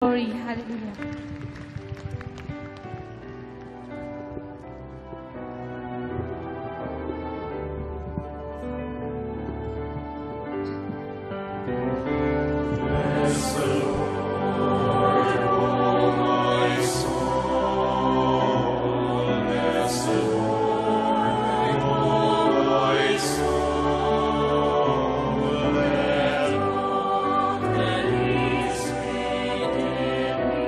Glory. Hallelujah. Bless the Lord, O my soul. Bless the Lord, O my soul. Let all that is within me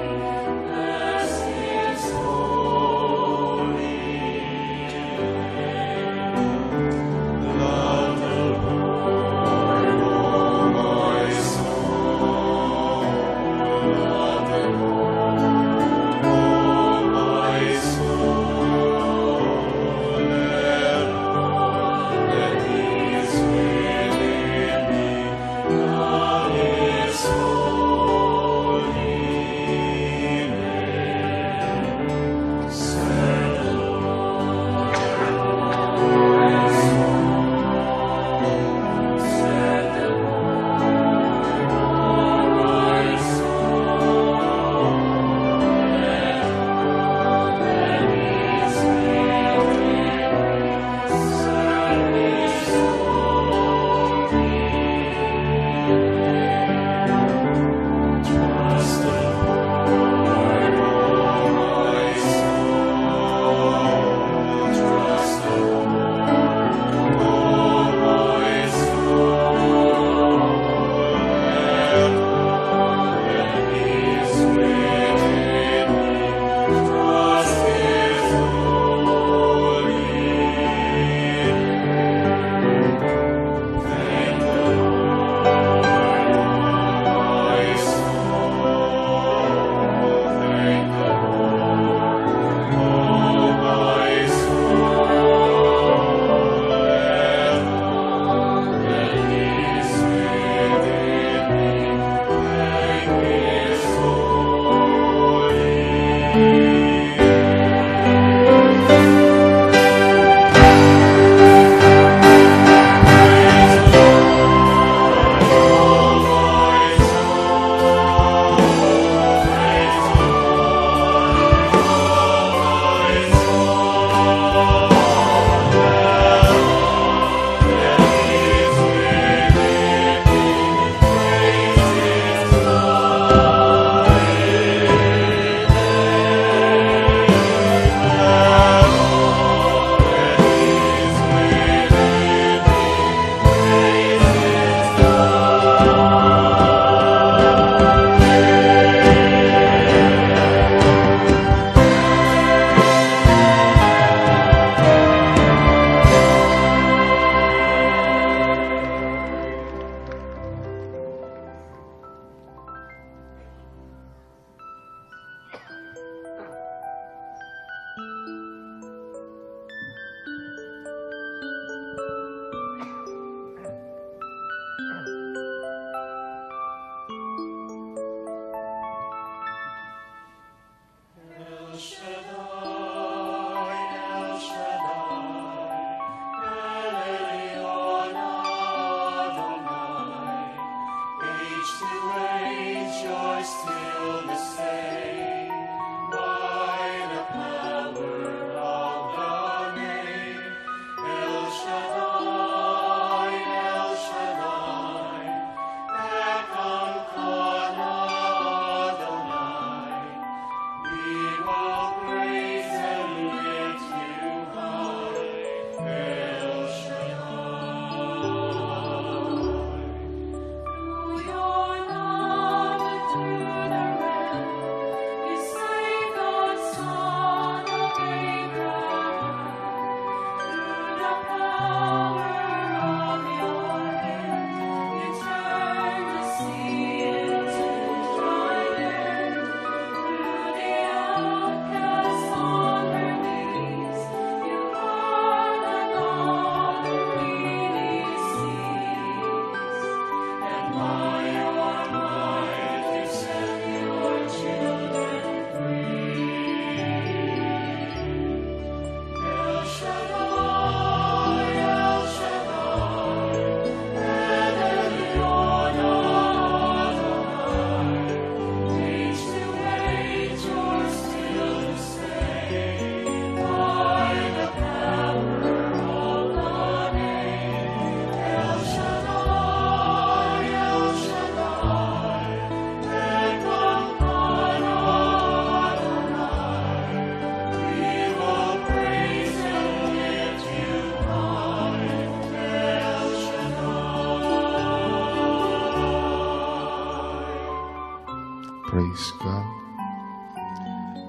Praise God.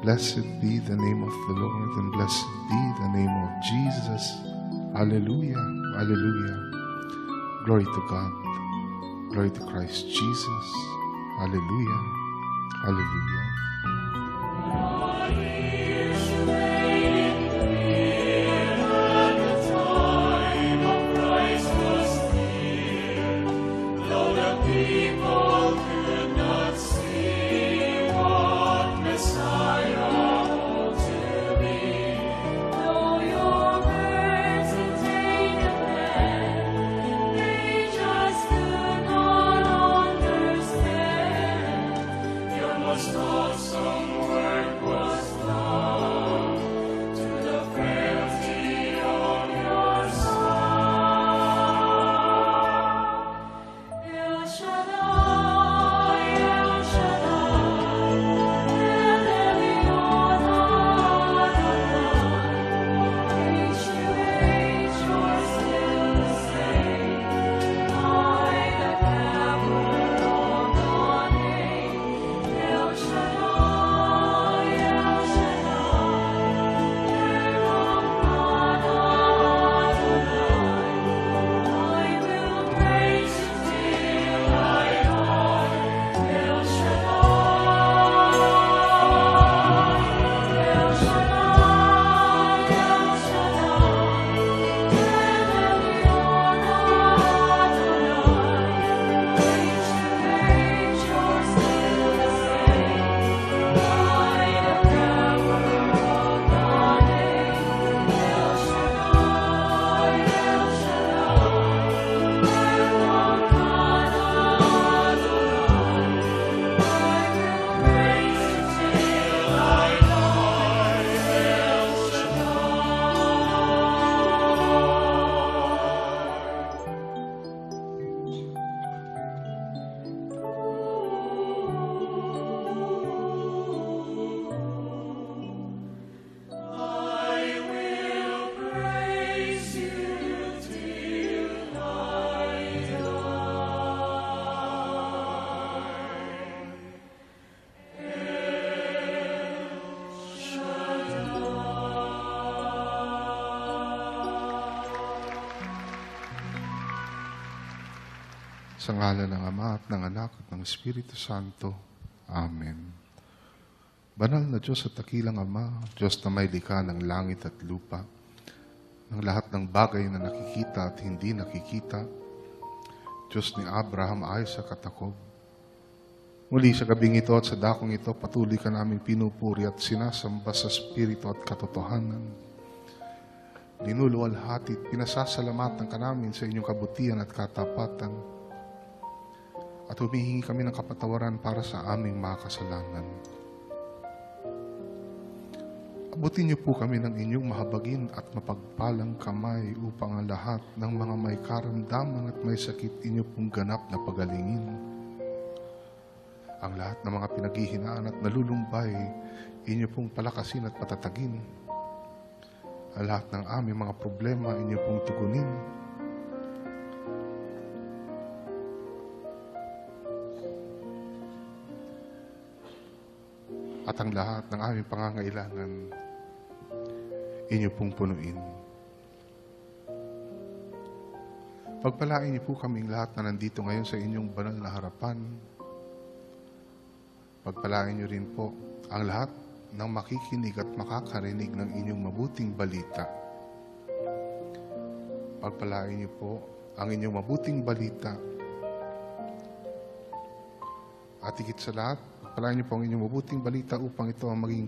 Blessed be the name of the Lord, and blessed be the name of Jesus. Hallelujah. Hallelujah. Glory to God. Glory to Christ Jesus. Hallelujah. Hallelujah. Sa ngalan ng Ama at ng Anak at ng Espiritu Santo. Amen. Banal na Diyos at dakilang Ama, Diyos na may likha ng langit at lupa, ng lahat ng bagay na nakikita at hindi nakikita, Diyos ni Abraham, Isaac at Jacob. Muli sa gabing ito at sa dakong ito, patuloy ka namin pinupuri at sinasamba sa Espiritu at katotohanan. Linuluwalhati at pinasasalamatan ka namin sa inyong kabutihan at katapatan. At humihingi kami ng kapatawaran para sa aming mga kasalanan. Abutin niyo po kami ng inyong mahabagin at mapagpalang kamay upang ang lahat ng mga may karamdaman at may sakit inyo pong ganap na pagalingin. Ang lahat ng mga pinaghihinaan at nalulumbay, inyo pong palakasin at patatagin. Ang lahat ng aming mga problema, inyo pong tugunin. At ang lahat ng aming pangangailangan, inyo pong punuin. Pagpalain niyo po kaming lahat na nandito ngayon sa inyong banal na harapan. Pagpalain niyo rin po ang lahat ng makikinig at makakarinig ng inyong mabuting balita. Pagpalain niyo po ang inyong mabuting balita. At higit sa lahat, pagpalain niyo po ang inyong mabuting balita upang ito ang maging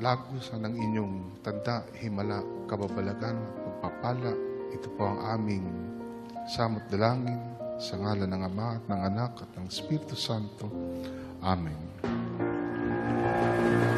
lagusan ng inyong tanda, himala, kababalagan at pagpapala. Ito po ang aming samot dalangin sa ngalan ng Ama at ng Anak at ng Espiritu Santo. Amen. Hallelujah.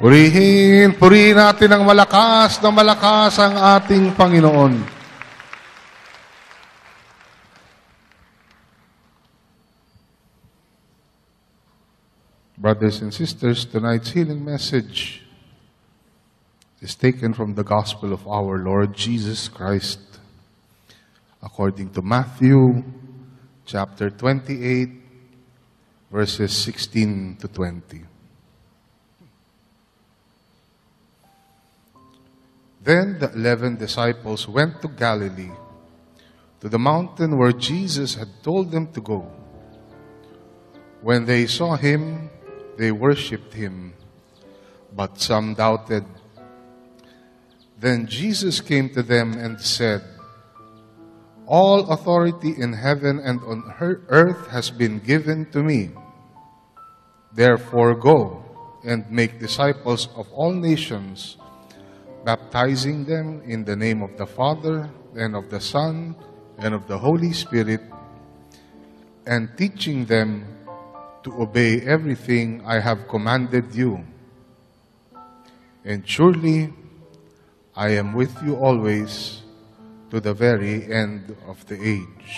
Purihin natin ng malakas ang ating Panginoon. Brothers and sisters, tonight's healing message is taken from the Gospel of our Lord Jesus Christ, according to Matthew chapter 28, verses 16 to 20. Then the 11 disciples went to Galilee, to the mountain where Jesus had told them to go. When they saw him, they worshipped him, but some doubted. Then Jesus came to them and said, "All authority in heaven and on earth has been given to me. Therefore go and make disciples of all nations, baptizing them in the name of the Father and of the Son and of the Holy Spirit, and teaching them to obey everything I have commanded you. And surely I am with you always to the very end of the age."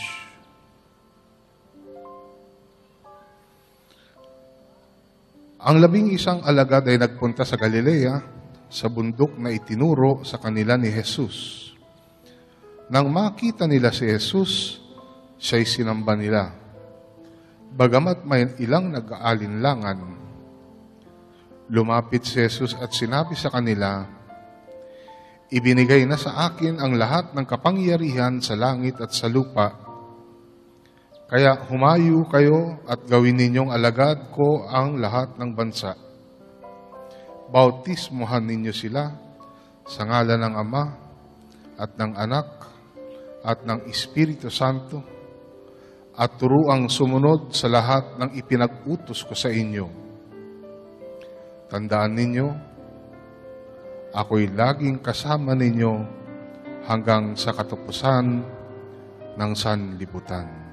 Ang 11 alagad ay nagpunta sa Galilea, sa bundok na itinuro sa kanila ni Jesus. Nang makita nila si Jesus, siya'y sinamba nila. Bagamat may ilang nag-aalinlangan, lumapit si Jesus at sinabi sa kanila, "Ibinigay na sa akin ang lahat ng kapangyarihan sa langit at sa lupa. Kaya humayo kayo at gawin ninyong alagad ko ang lahat ng bansa. Bautismuhan ninyo sila sa ngalan ng Ama at ng Anak at ng Espiritu Santo, at turuang sumunod sa lahat ng ipinag-utos ko sa inyo. Tandaan ninyo, ako'y laging kasama ninyo hanggang sa katapusan ng sanlibutan."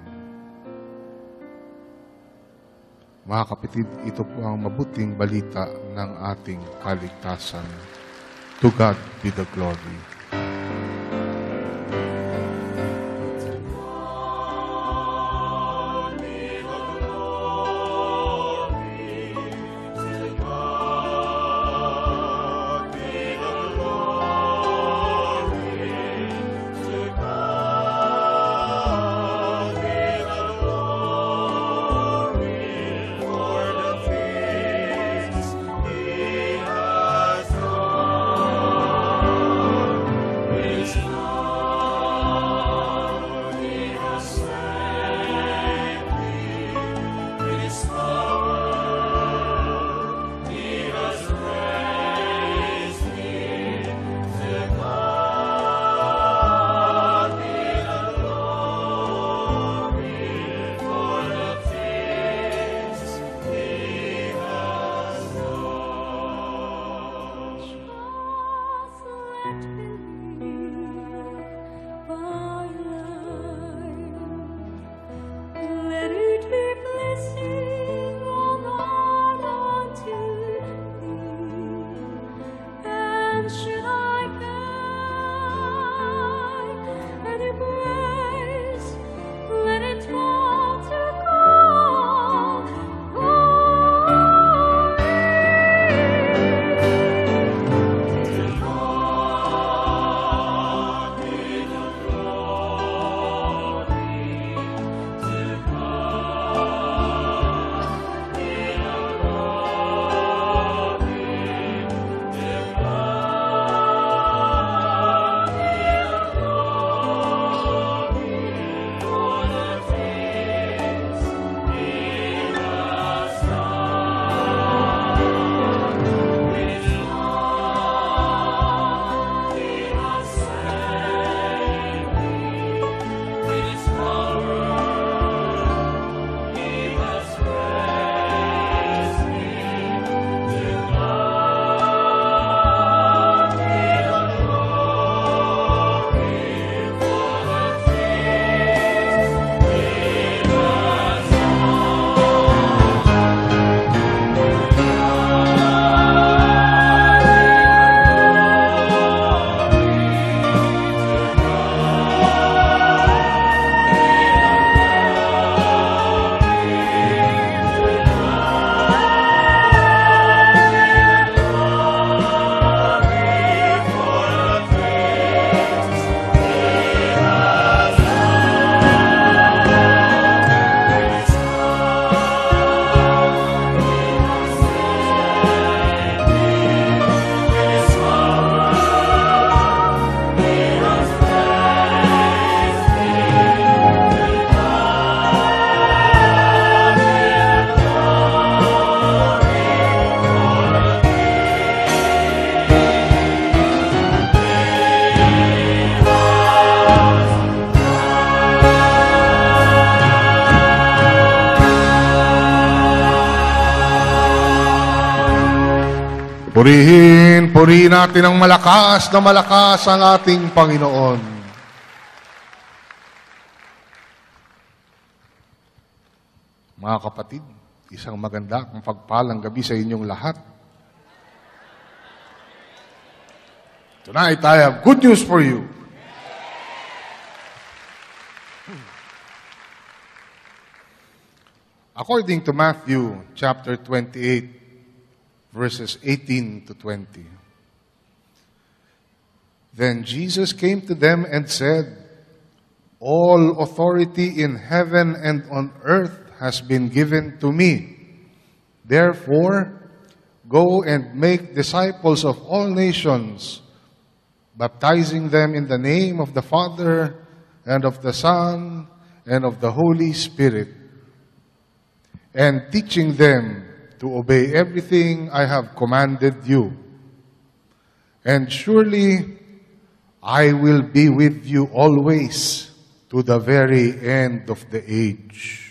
Mga kapatid, ito po ang mabuting balita ng ating kaligtasan. To God be the glory. Purihin natin ng malakas na malakas ang ating Panginoon. Mga kapatid, isang maganda at pagpalang gabi sa inyong lahat. Tonight, I have good news for you. According to Matthew chapter 28, verses 18 to 20. Then Jesus came to them and said, "All authority in heaven and on earth has been given to me. Therefore, go and make disciples of all nations, baptizing them in the name of the Father and of the Son and of the Holy Spirit, and teaching them to obey everything I have commanded you. And surely I will be with you always to the very end of the age."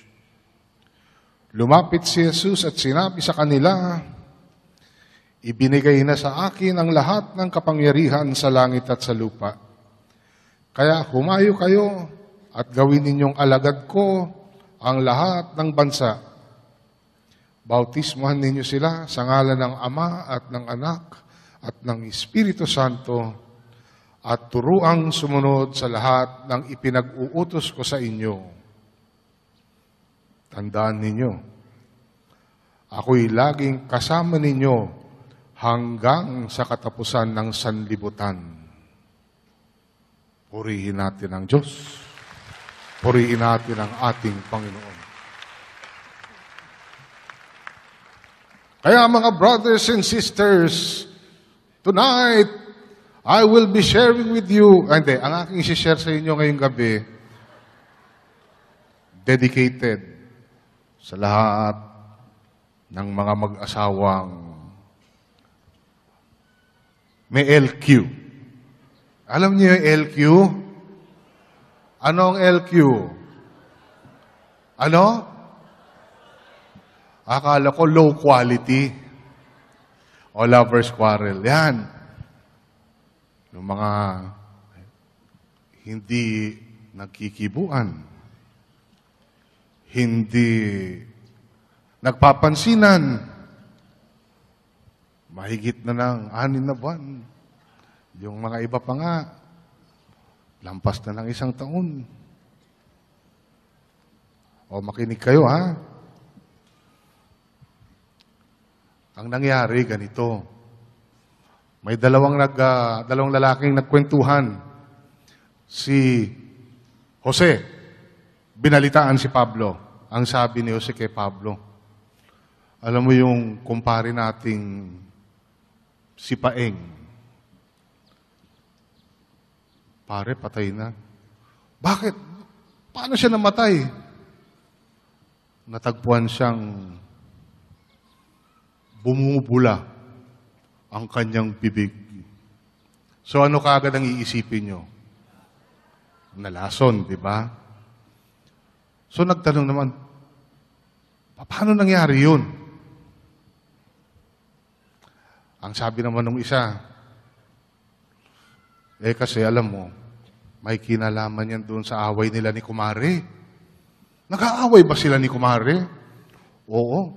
Lumapit si Jesus at sinabi sa kanila, "Ibinigay na sa akin ang lahat ng kapangyarihan sa langit at sa lupa. Kaya humayo kayo at gawin ninyong alagad ko ang lahat ng bansa. Bautismuhan ninyo sila sa ngalan ng Ama at ng Anak at ng Espiritu Santo at turuang sumunod sa lahat ng ipinag-uutos ko sa inyo. Tandaan ninyo, ako'y laging kasama ninyo hanggang sa katapusan ng sanlibutan." Purihin natin ang Diyos. Purihin natin ang ating Panginoon. Kaya mga brothers and sisters, tonight, I will be sharing with you, ang aking isi-share sa inyo ngayong gabi, dedicated sa lahat ng mga mag-asawang may LQ. Alam niyo yung LQ? Anong LQ? Ano? Akala ko low quality o lover's quarrel. Yan. Yung mga hindi nagkikibuan, hindi nagpapansinan, mahigit na ng 6 na buwan. Yung mga iba pa nga, lampas na ng 1 taon. O makinig kayo, ha? Ang nangyari, ganito. May dalawang lalaking nagkwentuhan. Si Jose, binalitaan si Pablo. Ang sabi ni Jose kay Pablo, alam mo yung kumpare nating si Paeng. Pare, patay na. Bakit? Paano siya namatay? Natagpuan siyang bumubula ang kanyang bibig. So ano kaagad ang iisipin nyo? Nalason, di ba? So nagtanong naman, paano nangyari yun? Ang sabi naman ng isa, kasi alam mo, may kinalaman yan doon sa away nila ni Kumare. Nag-aaway ba sila ni Kumare? Oo.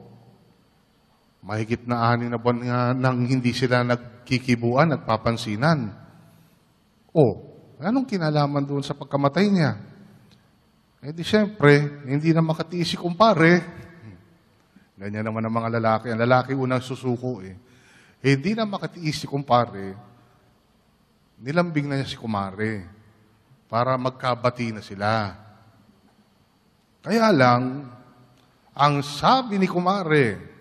Mahigit na 6 na buwan nga nang hindi sila nagkikibuan, nagpapansinan. Anong kinalaman doon sa pagkamatay niya? Di siyempre, hindi na makatiis si kumpare. Ganyan naman ang mga lalaki. Ang lalaki unang susuko hindi na makatiis si kumpare, nilambing na niya si kumare para magkabati na sila. Kaya lang, ang sabi ni kumare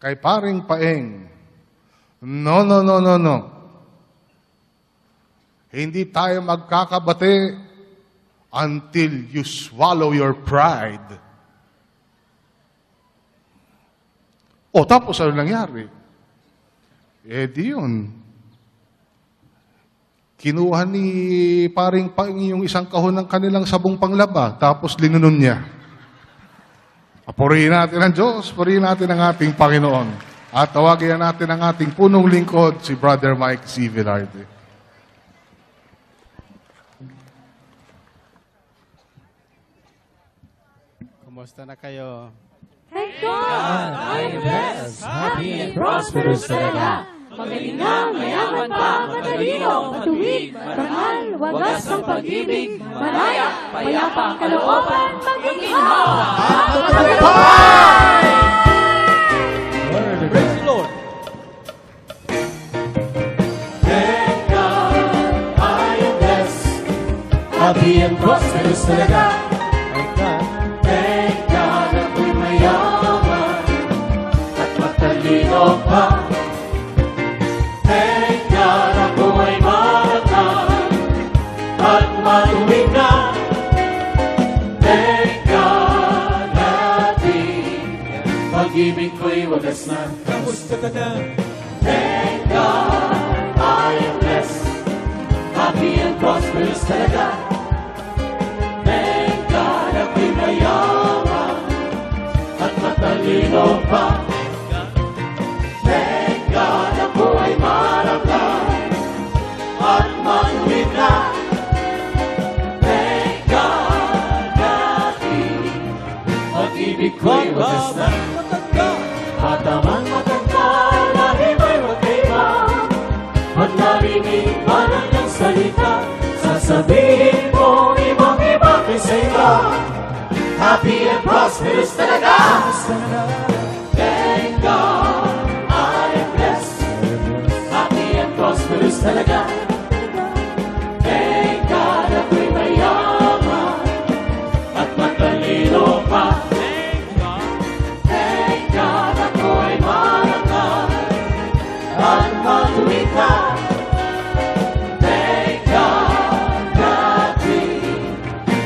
kay paring Paeng, no. Hindi tayo magkakabati until you swallow your pride. Tapos ano nangyari? Di yun. Kinuha ni paring Paeng yung isang kahon ng kanilang sabong panglaba, tapos linunon niya. Purihin natin ang Diyos, purihin natin ang ating Panginoon. At tawagin na natin ang ating punong lingkod, si Brother Mike C. Velarde. Kumusta na kayo? Thank God! I am blessed, happy and prosperous talaga. Magaling na, mayaman pa, matalino, matuwid, marangal, wagas ng pag-ibig, malaya, payapa ang kalooban, maginhawa, at matagumpay! Praise the Lord! Thank God, I am blessed, happy and prosperous talaga. Thank God. Thank God, ako'y mayaman at matalino pa. Thank God, ako ay marangal at matuwid na. Thank God, happy, pag-ibig ko'y wagas na. Kamusta ka na? Thank God, I am blessed, happy and prosperous talaga. Thank God, ako'y mayaman at matalino pa. Thank God, ako ay marangal at matuwid na. Thank God, happy, pag-ibig ko'y wagas na. Matanda! Matamang matangkal, lahi may magkaiba. Pag narinig man ang iyong salita, sasabihin mo ibang-iba kaysa iba. Happy and prosperous talaga. Thank God, I am blessed. Happy and prosperous talaga. Thank God, ako'y mayaman at matalino pa. Thank God, ako ay marangal at matuwid na. Thank God, happy,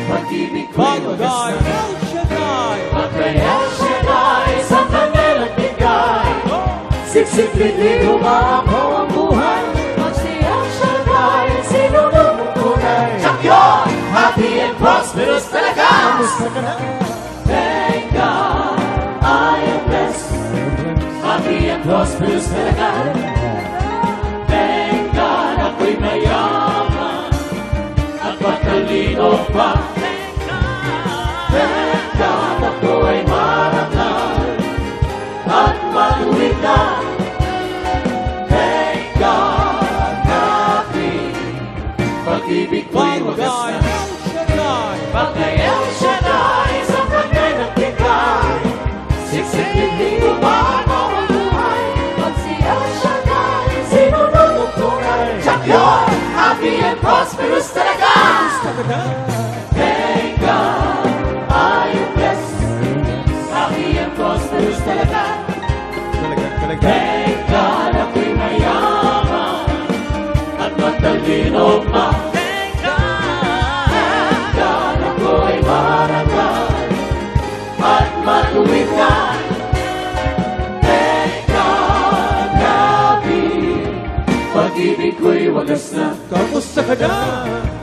pag-ibig ko'y wagas na. El Shaddai! Pagkay El Shaddai sa kanilang bigay, siksik-litli umapaw ang buhay. Pag si El Shaddai, sinunod mong tunay. Siyak yun, happy and prosperous talaga. Thank God, I am blessed, happy and prosperous talaga. Thank God, ako'y mayaman at matalino pa. Thank God, ako ay marangal at matuwid na. Thank God, happy, pag-ibig ko'y wagas God! na. El Shaddai! Pagkay El Shaddai sa kanya'y nagbigay, siksik-litli umapaw ang buhay. Pag si El Shaddai, sinunod ang tunay. Siyak yun, happy and prosperous talaga. Thank God, I am blessed, happy and prosperous talaga. Talaga. Thank God, ako'y mayaman at matalino pa. Thank God, ako ay marangal at matuwid na. Thank God, happy, pag-ibig ko'y wagas na. Kamusta ka na?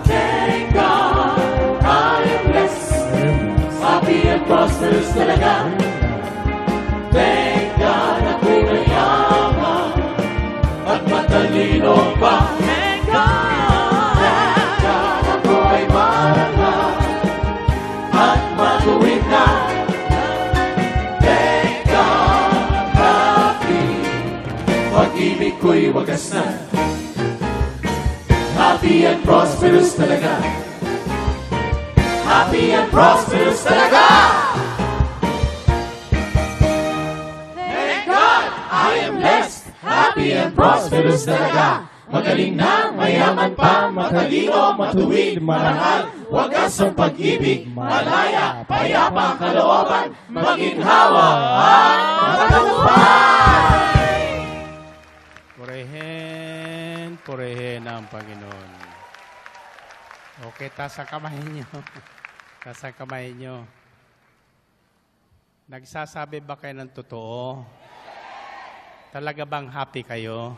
Thank God, I am blessed, happy and prosperous talaga. Thank God, ako'y mayaman at matalino pa. Thank God, ako ay marangal at matuwid na. Thank God, happy, pag-ibig ko'y wagas na. Happy and prosperous talaga. Happy and prosperous talaga. Thank God, I am blessed, happy and prosperous talaga. Magaling na, mayaman pa, matalino, matuwid, marangal, wagas ang pag-ibig, malaya, payapa ang kalooban, maginhawa, at matagumpay. Purihin ang Panginoon. Okay, taas ang kamay niyo. Taas ang kamay niyo. Nagsasabi ba kayo ng totoo? Talaga bang happy kayo?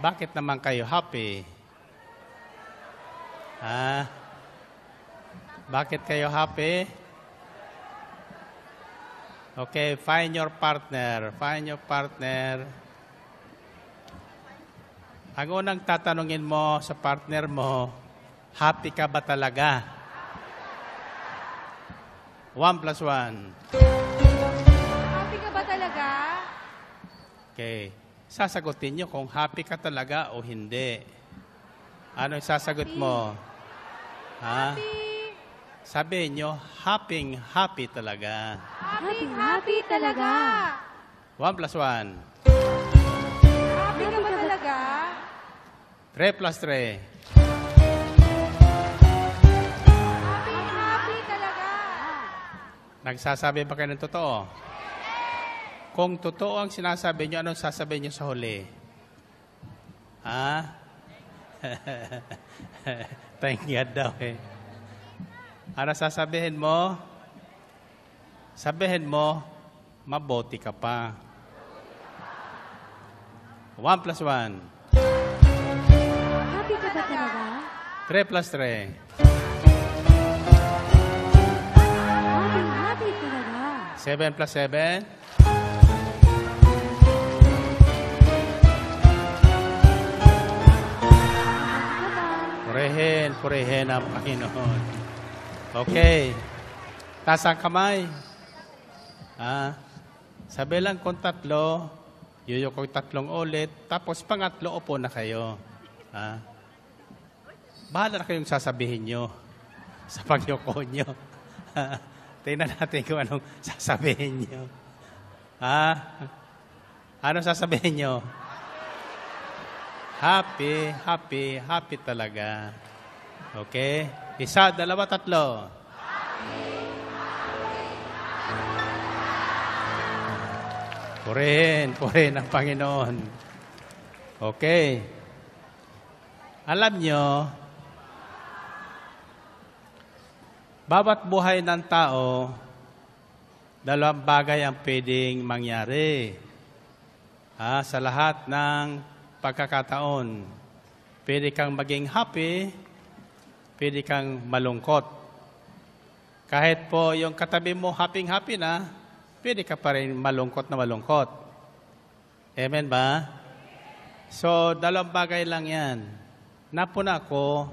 Bakit naman kayo happy? Ha? Bakit kayo happy? Okay, find your partner. Find your partner. Ang unang tatanungin mo sa partner mo, happy ka ba talaga? 1 plus 1. Happy ka ba talaga? Okay. Sasagutin nyo kung happy ka talaga o hindi. Ano yung sasagot mo? Ha? Sabihin nyo, happy talaga. Happy talaga. 1 plus 1. Happy ka ba talaga? 3 plus 3. Happy talaga. Nagsasabi ba kayo ng totoo? Kung totoo ang sinasabi nyo, anong sasabihin nyo sa huli? Ha? Thank God daw eh. Ano sasabihin mo? Sabihin mo, mabuti ka pa. 1 plus 1. Happy ka ba talaga? 3 plus 3. Happy talaga. 7 plus 7. Purihin ang Panginoon. Okay. Taas ang kamay. Sabi lang kung 3, yuyuko 3 ulit, tapos pangatlo, upo na kayo. Bahala na kayong sasabihin nyo sa pagyuko nyo. Tingnan natin kung anong sasabihin nyo. Anong sasabihin nyo? Happy talaga. Okay? 1, 2, 3. Purihin ang Panginoon. Okay. Alam nyo, bawat buhay ng tao, 2 bagay ang pwedeng mangyari. Sa lahat ng pagkakataon. Pwede kang maging happy, pwede kang malungkot. Kahit po yung katabi mo happy na, pwede ka pa rin malungkot na malungkot. Amen ba? So, 2 bagay lang yan. Napuna ko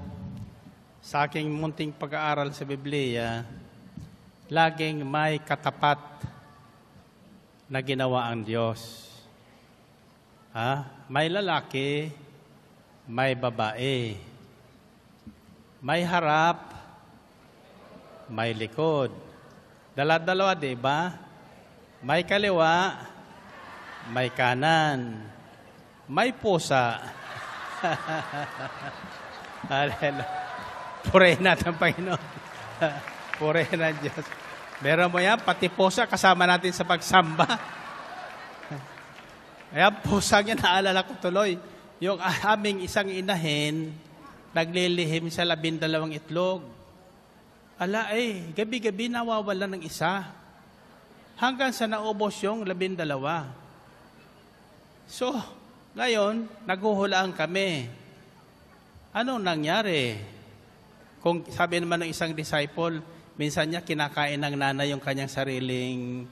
sa aking munting pag-aaral sa Biblia, laging may katapat na ginawa ang Diyos. May lalaki, may babae. May harap, may likod. Dala-dalawa, di ba? May kaliwa, may kanan, may pusa. Purihin natin ang Panginoon. Purihin ang Diyos. Meron mo yan, pati pusa kasama natin sa pagsamba. Kaya pusa niya, naalala ko tuloy. Yung aming isang inahin, naglilihim sa 12 itlog. Gabi-gabi nawawala ng isa. Hanggang sa naubos yung 12. So, ngayon, naghuhulaan kami. Anong nangyari? Kung sabi naman ng isang disciple, minsan niya kinakain ng nanay yung kanyang sariling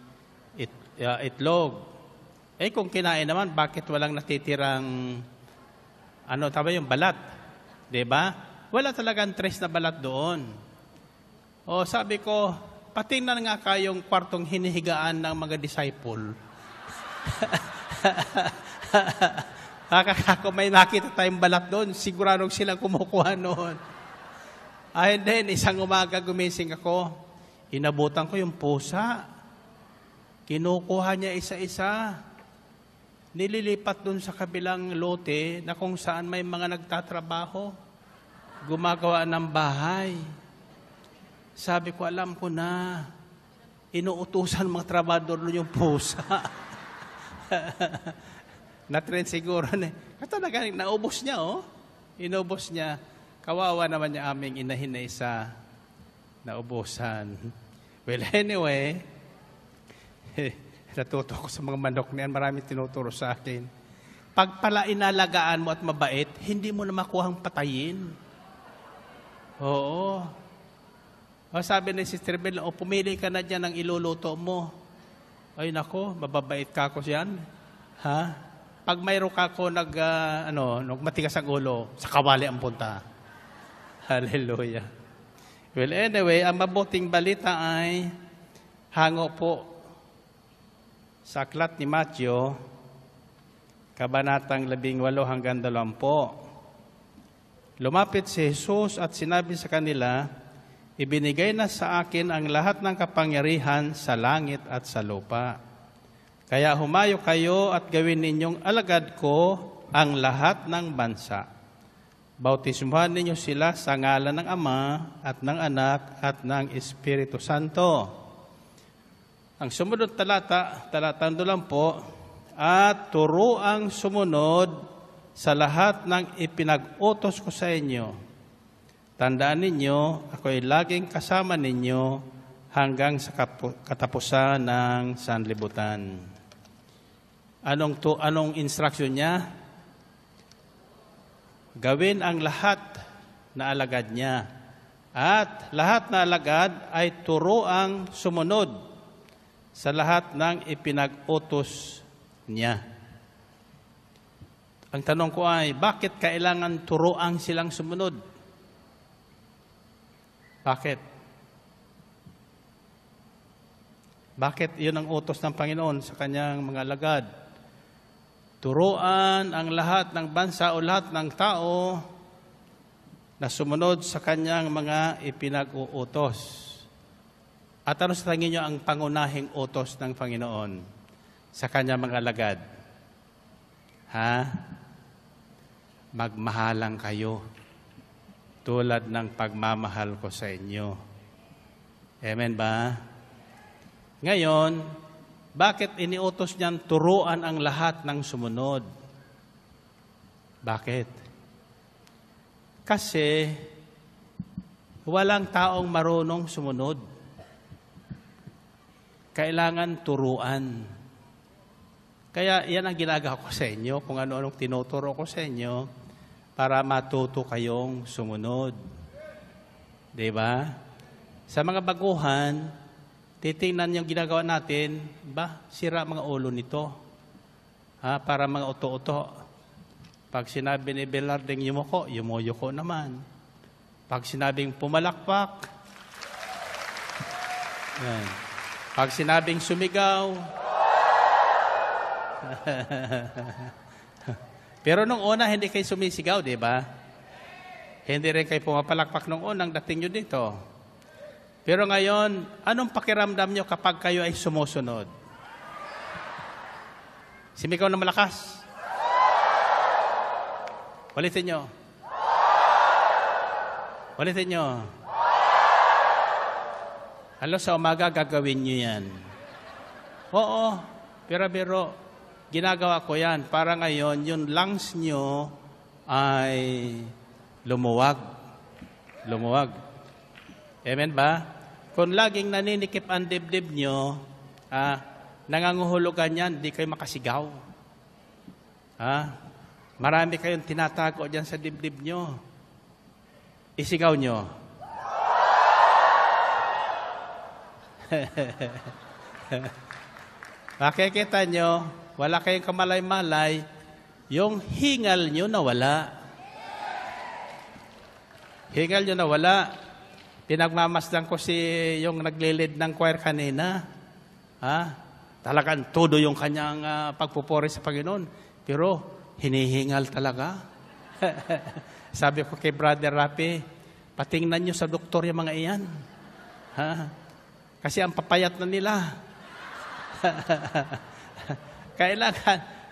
itlog. Kung kinain naman, bakit walang natitirang yung balat? Diba? Wala talagang trace na balat doon. Sabi ko, patingnan nga kayong kwartong hinihigaan ng mga disciple. Kung may nakita tayong balat doon, siguradong silang kumukuha noon. And then, isang umaga gumising ako, inabutan ko yung pusa. Kinukuha niya isa-isa. Nililipat dun sa kabilang lote na kung saan may mga nagtatrabaho, gumagawa ng bahay. Sabi ko, alam ko na, inuutusan mga trabador nun yung pusa. Na-trend siguro na. Talaga, naubos niya, Inubos niya. Kawawa naman niya aming inahin na isa. Naubusan. Well, anyway, natuto ko sa mga manok na yan. Maraming tinuturo sa akin. Pag pala inalagaan mo at mabait, hindi mo na makuhang patayin. Oo. Sabi ni Sister Bel, pumili ka na dyan ng iluluto mo. Ay nako, mababait ka ko siyan. Ha? Pag mayroon ka ko matigas ang ulo, sa kawali ang punta. Hallelujah. Well, anyway, ang mabuting balita ay hango po sa aklat ni Matthew, Kabanatang 18 hanggang 20. Lumapit si Jesus at sinabi sa kanila, ibinigay na sa akin ang lahat ng kapangyarihan sa langit at sa lupa. Kaya humayo kayo at gawin ninyong alagad ko ang lahat ng bansa. Bautismuhan ninyo sila sa ngalan ng Ama at ng Anak at ng Espiritu Santo. Ang sumunod talatang 20, at turuang sumunod sa lahat ng ipinag-utos ko sa inyo. Tandaan ninyo, ako ay laging kasama ninyo hanggang sa katapusan ng sanlibutan. Anong instruction niya? Gawin ang lahat na alagad niya. At lahat na alagad ay turuang sumunod sa lahat ng ipinag-utos niya. Ang tanong ko ay, bakit kailangan turuang silang sumunod? Bakit? Bakit yun ang utos ng Panginoon sa kanyang mga alagad? Turuan ang lahat ng bansa o lahat ng tao na sumunod sa kanyang mga ipinag-uutos. At ano sa tingin niyo ang pangunahing utos ng Panginoon sa kanyang mga alagad? Magmahalang kayo tulad ng pagmamahal ko sa inyo. Amen ba? Ngayon, bakit iniutos niyan turuan ang lahat ng sumunod? Bakit? Kasi walang taong marunong sumunod. Kailangan turuan. Kaya yan ang ginagawa ko sa inyo, kung ano-anong tinuturo ko sa inyo, para matuto kayong sumunod. Diba? Sa mga baguhan, titingnan yung ginagawa natin, sira mga ulo nito. Para mga uto-uto. Pag sinabi ni Belarding yumuko, yumuyuko naman. Pag sinabing pumalakpak, yan. Pag sinabing sumigaw, pero nung una, hindi kayo sumisigaw, di ba? Hindi rin kayo pumapalakpak nung unang dating nyo dito. Pero ngayon, anong pakiramdam nyo kapag kayo ay sumusunod? Sumigaw na malakas. Ulitin nyo. Ulitin nyo. Sa umaga gagawin nyo yan. Oo, pero ginagawa ko yan para ngayon yung lungs nyo ay lumuwag. Lumuwag. Amen ba? Kung laging naninikip ang dibdib nyo, nanganguhulugan yan, di kayo makasigaw. Marami kayong tinatago dyan sa dibdib nyo. Isigaw nyo. Makikita nyo, wala kayong kamalay-malay, yung hingal nyo nawala. Hingal nyo nawala. Pinagmamasdan ko yung naglilid ng choir kanina. Talagang todo yung kanyang pagpupuri sa Panginoon. Pero hinihingal talaga. Sabi ko kay Brother Rapi, patingnan nyo sa doktor yung mga iyan. Kasi ang papayat na nila.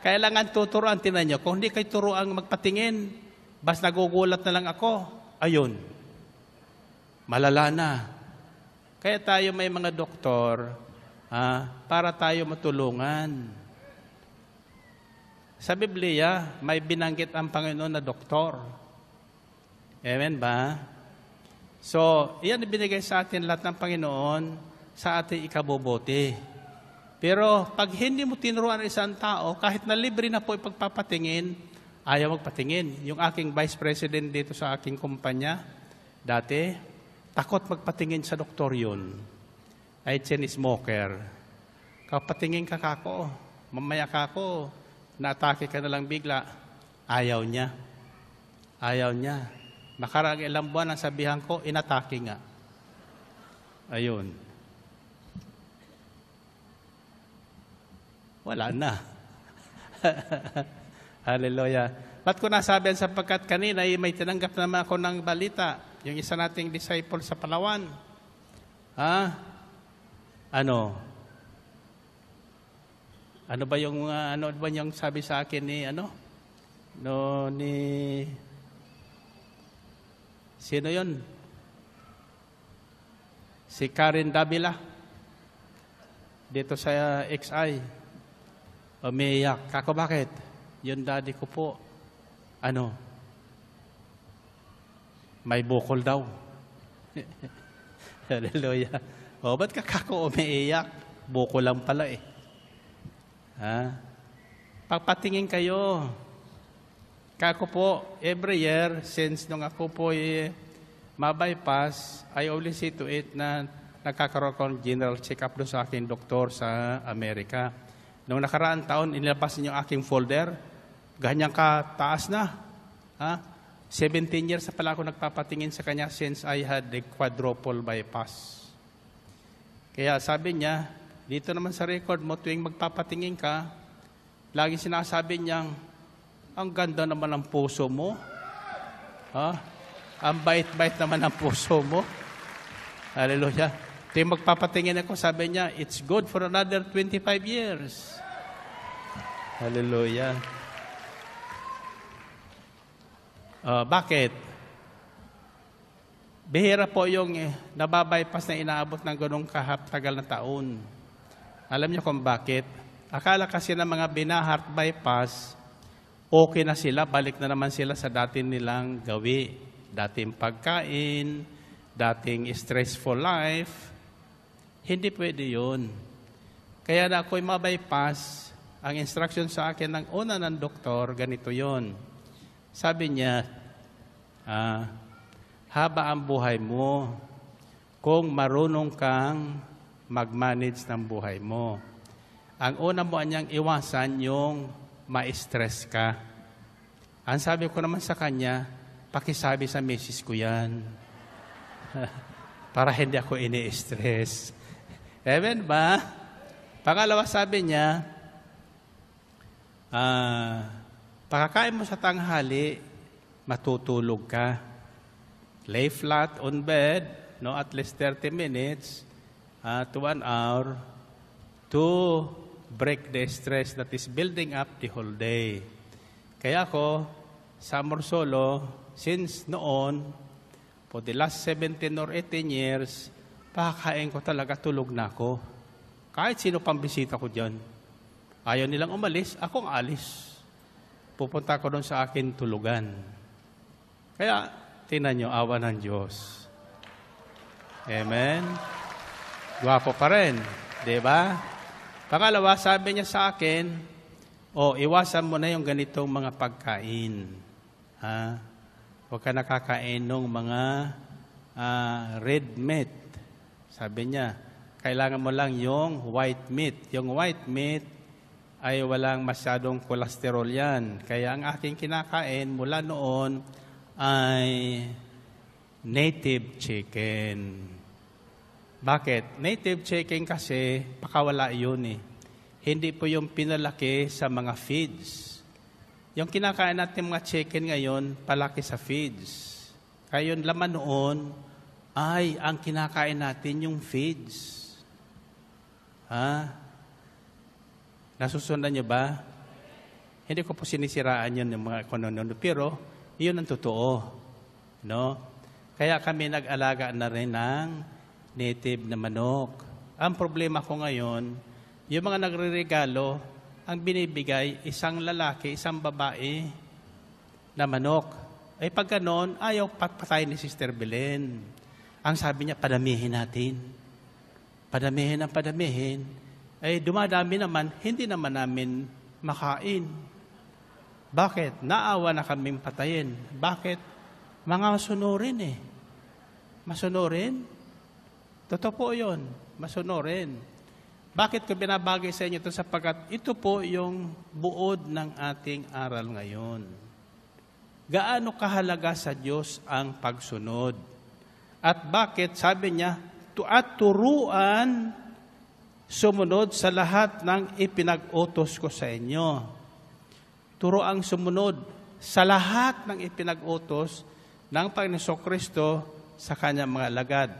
Kailangan tuturuan. Tinan nyo, kung hindi kayo turuan magpatingin, bas nagugulat na lang ako, ayun, malala na. Kaya tayo may mga doktor, para tayo matulungan. Sa Biblia, may binanggit ang Panginoon na doktor. Amen ba? So, iyan ibinigay sa atin lahat ng Panginoon sa ating ikabubuti. Pero pag hindi mo tinuruan ang isang tao, kahit na libre na po ipagpapatingin, ayaw magpatingin. Yung aking vice president dito sa aking kumpanya, dati, takot magpatingin sa doktor yun. Ay chain smoker. Papatingin ka kako. Mamaya kako, naatake ka na lang bigla. Ayaw niya. Ayaw niya. Makarang ilang buwan ang sabihan ko, inatake nga. Ayun. Wala na. Hallelujah. Ba't ko nasabi yan sapagkat kanina may tinanggap naman ako ng balita. Yung isa nating disciple sa Palawan. Ano ba yung sabi sa akin ni sino yun? Si Karen Davila. Dito sa XI. Umiyak. Kako bakit? Yung daddy ko po. May bukol daw. Hallelujah. Ba't ka kako umiiyak? Bukol lang pala eh. Pagpatingin kayo. Kako po, every year, since nung ako po ma-bypass, I always see to it na nagkakaroon ko ng general check-up doon sa aking doktor sa Amerika. Nung nakaraang taon, inilabas niyo aking folder, ganyan ka-taas na. 17 years na pala ako nagpapatingin sa kanya since I had the quadruple bypass. Kaya sabi niya, dito naman sa record mo, tuwing magpapatingin ka, lagi sinasabi niyang, ang ganda naman ng puso mo. Ang bait-bait naman ng puso mo. Hallelujah. Tuwing magpapatingin ako, sabi niya, it's good for another 25 years. Hallelujah. Bakit? Bihira po yung nababypass na inaabot ng ganong tagal na taon. Alam niyo kung bakit? Akala kasi ng mga bina-heart bypass, okay na sila, balik na naman sila sa dati nilang gawi. Dating pagkain, dating stressful life. Hindi pwede yun. Kaya na ako'y mabypass, ang instruction sa akin ng una ng doktor, ganito yon. Sabi niya, haba ang buhay mo kung marunong kang mag-manage ng buhay mo. Ang una mo anyang iwasan yung ma-stress ka. Ang sabi ko naman sa kanya, pakisabi sa misis ko yan. Para hindi ako ini-stress. Amen ba? Pangalawa sabi niya, pagkakain mo sa tanghali, matutulog ka. Lay flat on bed, at least 30 minutes to 1 hour to break the stress that is building up the whole day. Kaya ako, sa Amorsolo, since noon, for the last 17 or 18 years, pakakain ko talaga, tulog na ako. Kahit sino pang bisita ko dyan. Ayaw nilang umalis, akong alis. Pupunta ko doon sa akin tulugan. Kaya, tingnan nyo, awa ng Diyos. Amen? Gwapo pa rin. Diba? Pangalawa, sabi niya sa akin, iwasan mo na yung ganitong mga pagkain. Huwag ka nakakain ng mga red meat. Sabi niya, kailangan mo lang yung white meat. Yung white meat ay walang masyadong kolesterol yan. Kaya ang aking kinakain mula noon ay native chicken. Bakit? Native chicken kasi, pakawala yun eh. Hindi po yung pinalaki sa mga feeds. Yung kinakain natin mga chicken ngayon, palaki sa feeds. Kaya yung laman noon, ay ang kinakain natin yung feeds. Nasusundan niyo ba? Hindi ko po sinisiraan yun ng mga kononono, pero yun ang totoo. No? Kaya kami nag-alaga na rin ng native na manok. Ang problema ko ngayon, yung mga nagre-regalo, ang binibigay, isang lalaki, isang babae na manok. Ay pag ganon, ayaw patay ni Sister Belen. Ang sabi niya, padamihin natin. Padamihin ang padamihin. Ay dumadami naman, hindi naman namin makain. Bakit? Naawa na kaming patayin. Bakit? Mga masunurin eh. Masunurin? Totoo po yun. Masunurin. Bakit ko binabagay sa inyo ito? Sapagkat ito po yung buod ng ating aral ngayon. Gaano kahalaga sa Diyos ang pagsunod? At bakit, sabi niya, at turuan sumunod sa lahat ng ipinag-utos ko sa inyo. Turuan sumunod sa lahat ng ipinag-utos ng Panginoong Kristo sa kanyang mga alagad.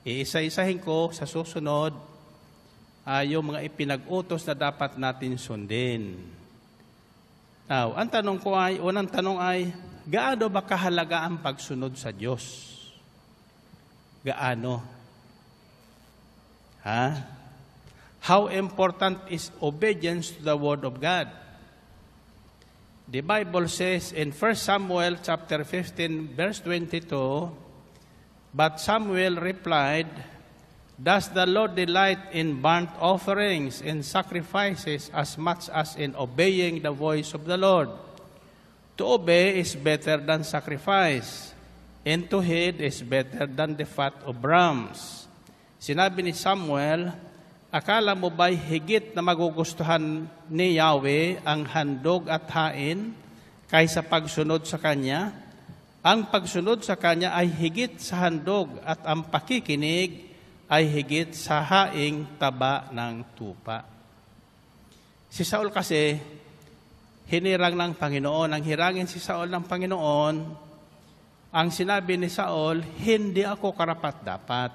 Iisa-isahin ko sa susunod yung mga ipinag-utos na dapat natin sundin. Now, ang unang tanong ay, gaano ba kahalaga ang pagsunod sa Diyos? Gaano? How important is obedience to the Word of God? The Bible says in 1 Samuel chapter 15, verse 22, but Samuel replied, does the Lord delight in burnt offerings and sacrifices as much as in obeying the voice of the Lord? To obey is better than sacrifice, and to heed is better than the fat of rams. Sinabi ni Samuel, akala mo ba'y higit na magugustuhan ni Yahweh ang handog at hain kaysa pagsunod sa Kanya? Ang pagsunod sa Kanya ay higit sa handog at ang pakikinig ay higit sa haing taba ng tupa. Si Saul kasi, hinirang ng Panginoon. Ang hirangin si Saul ng Panginoon, ang sinabi ni Saul, hindi ako karapat-dapat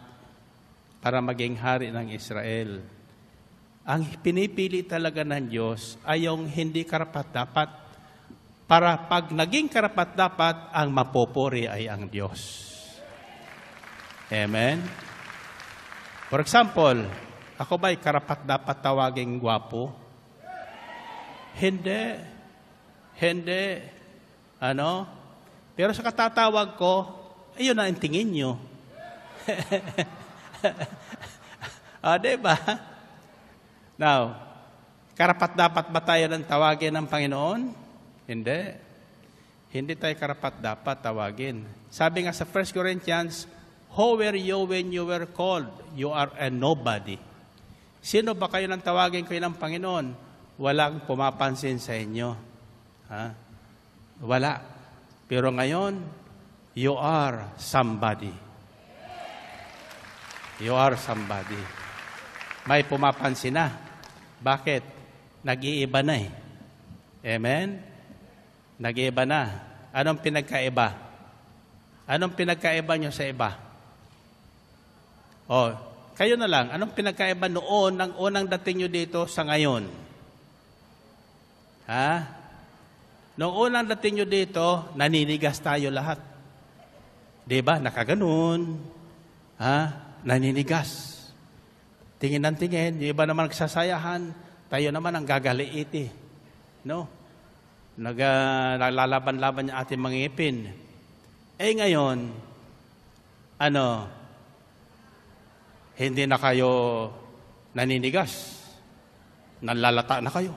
para maging hari ng Israel. Ang pinipili talaga ng Diyos ay yung hindi karapat-dapat para pag naging karapat-dapat, ang mapupuri ay ang Diyos. Amen? For example, ako ba'y karapat-dapat tawaging gwapo? Hindi. Hindi. Pero sa katatawag ko, ayun na ang tingin nyo. Diba? Now, karapat-dapat ba tayo ng tawagin ng Panginoon? Hindi. Hindi tayo karapat-dapat tawagin. Sabi nga sa 1 Corinthians, how were you when you were called? You are a nobody. Sino ba kayo nang tawagin kayo ng Panginoon? Walang pumapansin sa inyo. Wala. Pero ngayon, you are somebody. You are somebody. May pumapansin na. Bakit? Nag-iiba na eh. Amen? Nag-iiba na. Anong pinagkaiba? Anong pinagkaiba nyo sa iba? Kayo na lang, anong pinagkaiba noon ng unang dating nyo dito sa ngayon? Noong unang dating nyo dito, naninigas tayo lahat. Diba? Nakaganon. Naninigas. Tingin ng tingin, yung iba naman nagsasayahan, tayo naman ang gagaliiti. No? Naglalaban-laban yung ating mga ngipin. Ngayon, hindi na kayo naninigas. Nalalata na kayo.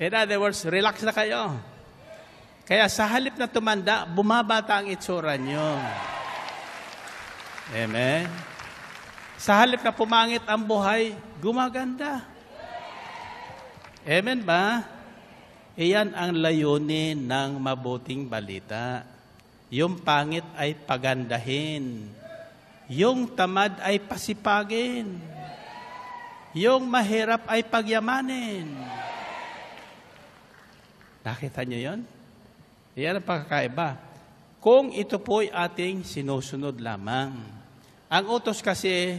In other words, relax na kayo. Kaya sa halip na tumanda, bumabata ang itsura nyo. Amen? Sa halip na pumangit ang buhay, gumaganda. Amen ba? Iyan ang layunin ng mabuting balita. Yung pangit ay pagandahin. Yung tamad ay pasipagin. Yung mahirap ay pagyamanin. Nakita niyo yon? Iyan ang pagkakaiba. Kung ito po'y ating sinusunod lamang. Ang utos kasi,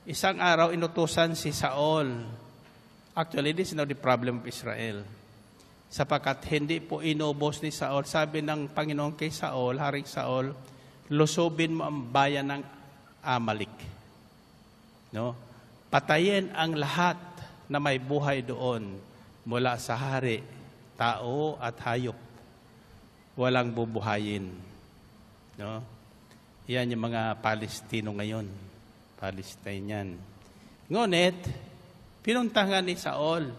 isang araw inutusan si Saul. Actually, this is not the problem of Israel. Sapagkat hindi po inubos ni Saul. Sabi ng Panginoon kay Saul, Haring Saul, lusobin mo ang bayan ng Amalek. No? Patayin ang lahat na may buhay doon mula sa hari, tao at hayop. Walang bubuhayin. No? Yan yung mga Palestino ngayon. Palestinian. Ngunit, pinuntahan ni Saul.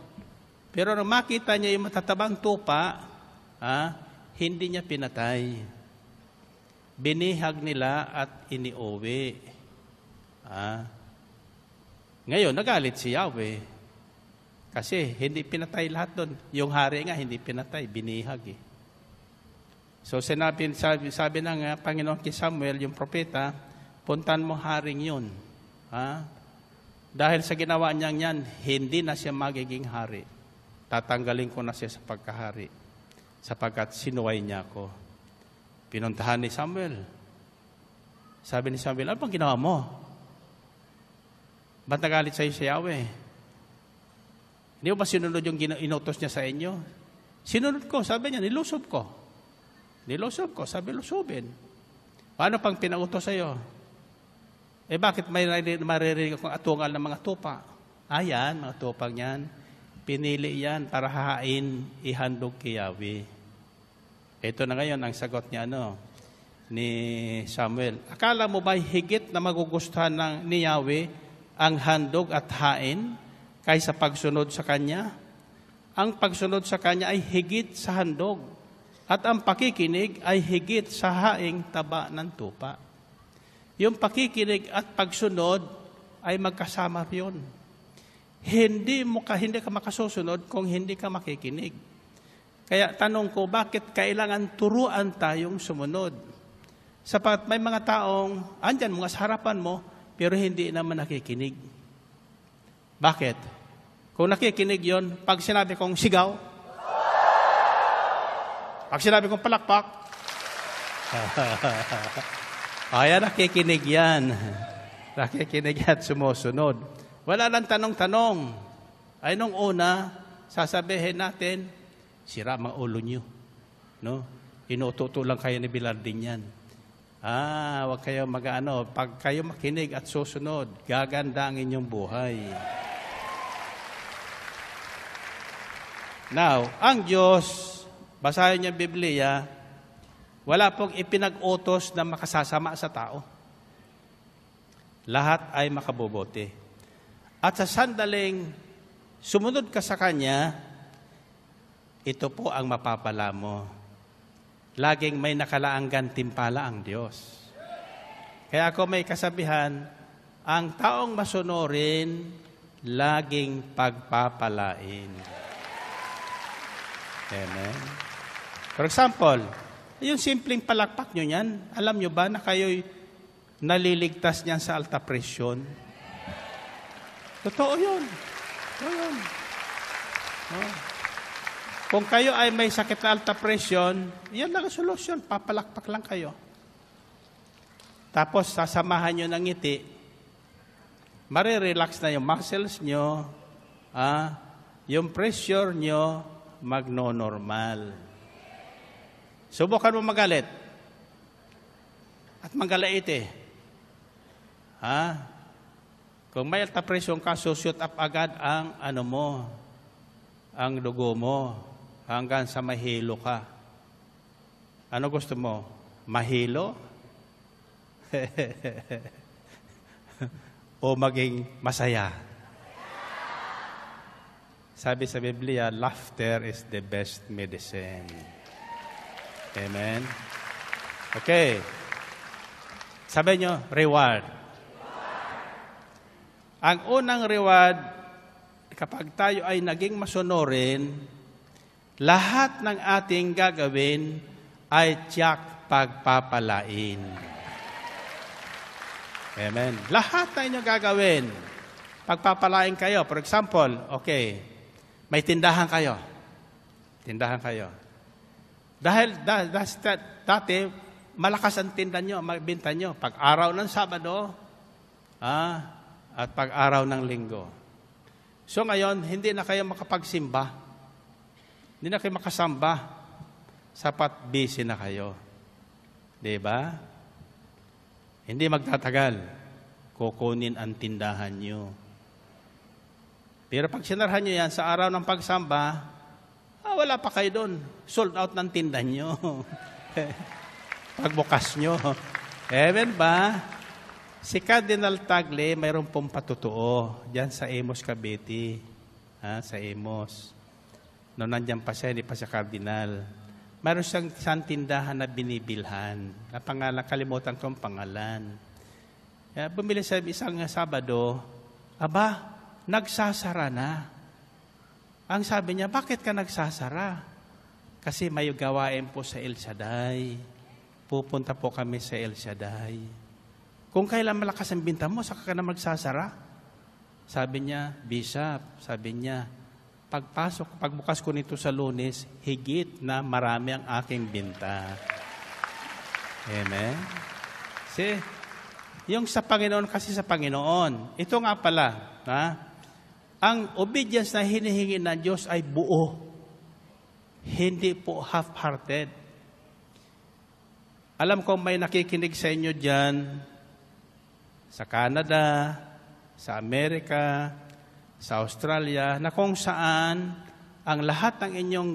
Pero nung makita niya yung matatabang tupa, hindi niya pinatay. Binihag nila at iniuwi. Ngayon, nagalit si Yahweh. Kasi hindi pinatay lahat doon. Yung hari nga, hindi pinatay, binihag eh. So sabi ng Panginoon kay Samuel, yung propeta, puntan mo haring yun. Dahil sa ginawa niya yan, hindi na siya magiging hari. Tatanggalin ko na siya sa pagkahari. Sapagkat sinuway niya ako. Pinuntahan ni Samuel. Sabi ni Samuel, ano bang ginawa mo? Ba't nagalit sa'yo si Yahweh? Hindi mo ba sinunod yung inutos niya sa inyo? Sinunod ko, sabi niya, nilusob ko. Nilusob ko, sabi lusubin. Paano pang pinautos sa'yo? Bakit may maririnig akong atungal ng mga tupa? Ayan, mga tupang yan. Pinili yan para hahain, ihandog kay Yahweh. Ito na ngayon ang sagot niya ni Samuel. Akala mo ba higit na magugustuhan ni Yahweh ang handog at hain kaysa pagsunod sa Kanya? Ang pagsunod sa Kanya ay higit sa handog at ang pakikinig ay higit sa haing taba ng tupa. Yung pakikinig at pagsunod ay magkasama yun. Hindi ka makasusunod kung hindi ka makikinig. Kaya tanong ko, bakit kailangan turuan tayong sumunod? Sapat may mga taong andyan mga sa harapan mo, pero hindi naman nakikinig. Bakit? Kung nakikinig yon, pag sinabi kong sigaw, pag sinabi kong palakpak, ayan, nakikinig yan. Nakikinig at sumusunod. Wala lang tanong-tanong. Ay nung una, sasabihin natin, sira mga ulo nyo. No? Inututo lang kayo ni Bilarding yan. Huwag kayo pag kayo makinig at susunod, gaganda ang inyong buhay. Now, ang Diyos, basahin niyo ang Biblia, wala pong ipinag-utos na makasasama sa tao. Lahat ay makabubuti. At sa sandaling sumunod ka sa Kanya, ito po ang mapapala mo. Laging may nakalaang gantimpala ang Diyos. Kaya ako may kasabihan, ang taong masunurin, laging pagpapalain. Amen. For example, yung simpleng palakpak nyo yan, alam nyo ba na kayo'y naliligtas niyan sa alta presyon? Totoo yun. Totoo yun. No? Kung kayo ay may sakit na alta presyon, yan lang ang solusyon. Papalakpak lang kayo. Tapos, sasamahan nyo ng ngiti, marirelax na yung muscles nyo, yung pressure nyo, magno-normal. Subukan mo magalit. At magalaite. Kung may alta presyon ka, sushoot up agad ang ang dugo mo. Hanggang sa mahilo ka. Ano gusto mo? Mahilo? O maging masaya? Sabi sa Biblia, laughter is the best medicine. Amen? Okay. Sabi nyo, reward. Ang unang reward, kapag tayo ay naging masunurin, lahat ng ating gagawin ay tiyak pagpapalain. Amen. Lahat na inyong gagawin, pagpapalain kayo. For example, okay, may tindahan kayo. Tindahan kayo. Dahil dati, malakas ang tinda nyo, magbinta nyo. Pag-araw ng Sabado, at pag-araw ng Linggo. So ngayon, hindi na kayo makapagsimba. Hindi na kayo makasamba. Sapat busy na kayo. Diba? Hindi magtatagal. Kukunin ang tindahan nyo. Pero pag sinarhan nyo yan sa araw ng pagsamba, wala pa kayo doon. Sold out ng tindahan nyo. Pagbukas nyo. Amen ba? Si Cardinal Tagle, mayroon pong patotoo diyan sa Amos, Cavite. Sa Amos. Noon nandiyan pa siya, hindi pa siya Cardinal. Mayroon siyang tindahan na binibilhan. Na pangalan, kalimutan ko ang pangalan. Bumili sa isang Sabado, aba, nagsasara na. Ang sabi niya, bakit ka nagsasara? Kasi may gawain po sa El Shaddai. Pupunta po kami sa El Shaddai. Kung kailan malakas ang binta mo, saka ka na magsasara? Sabi niya, Bishop, sabi niya, pagbukas ko nito sa Lunes, higit na marami ang aking binta. Amen? See? Yung sa Panginoon kasi sa Panginoon. Ito nga pala, ang obedience na hinihingi ng Diyos ay buo. Hindi po half-hearted. Alam ko may nakikinig sa inyo dyan, sa Canada, sa Amerika, sa Australia, na kung saan ang lahat ng inyong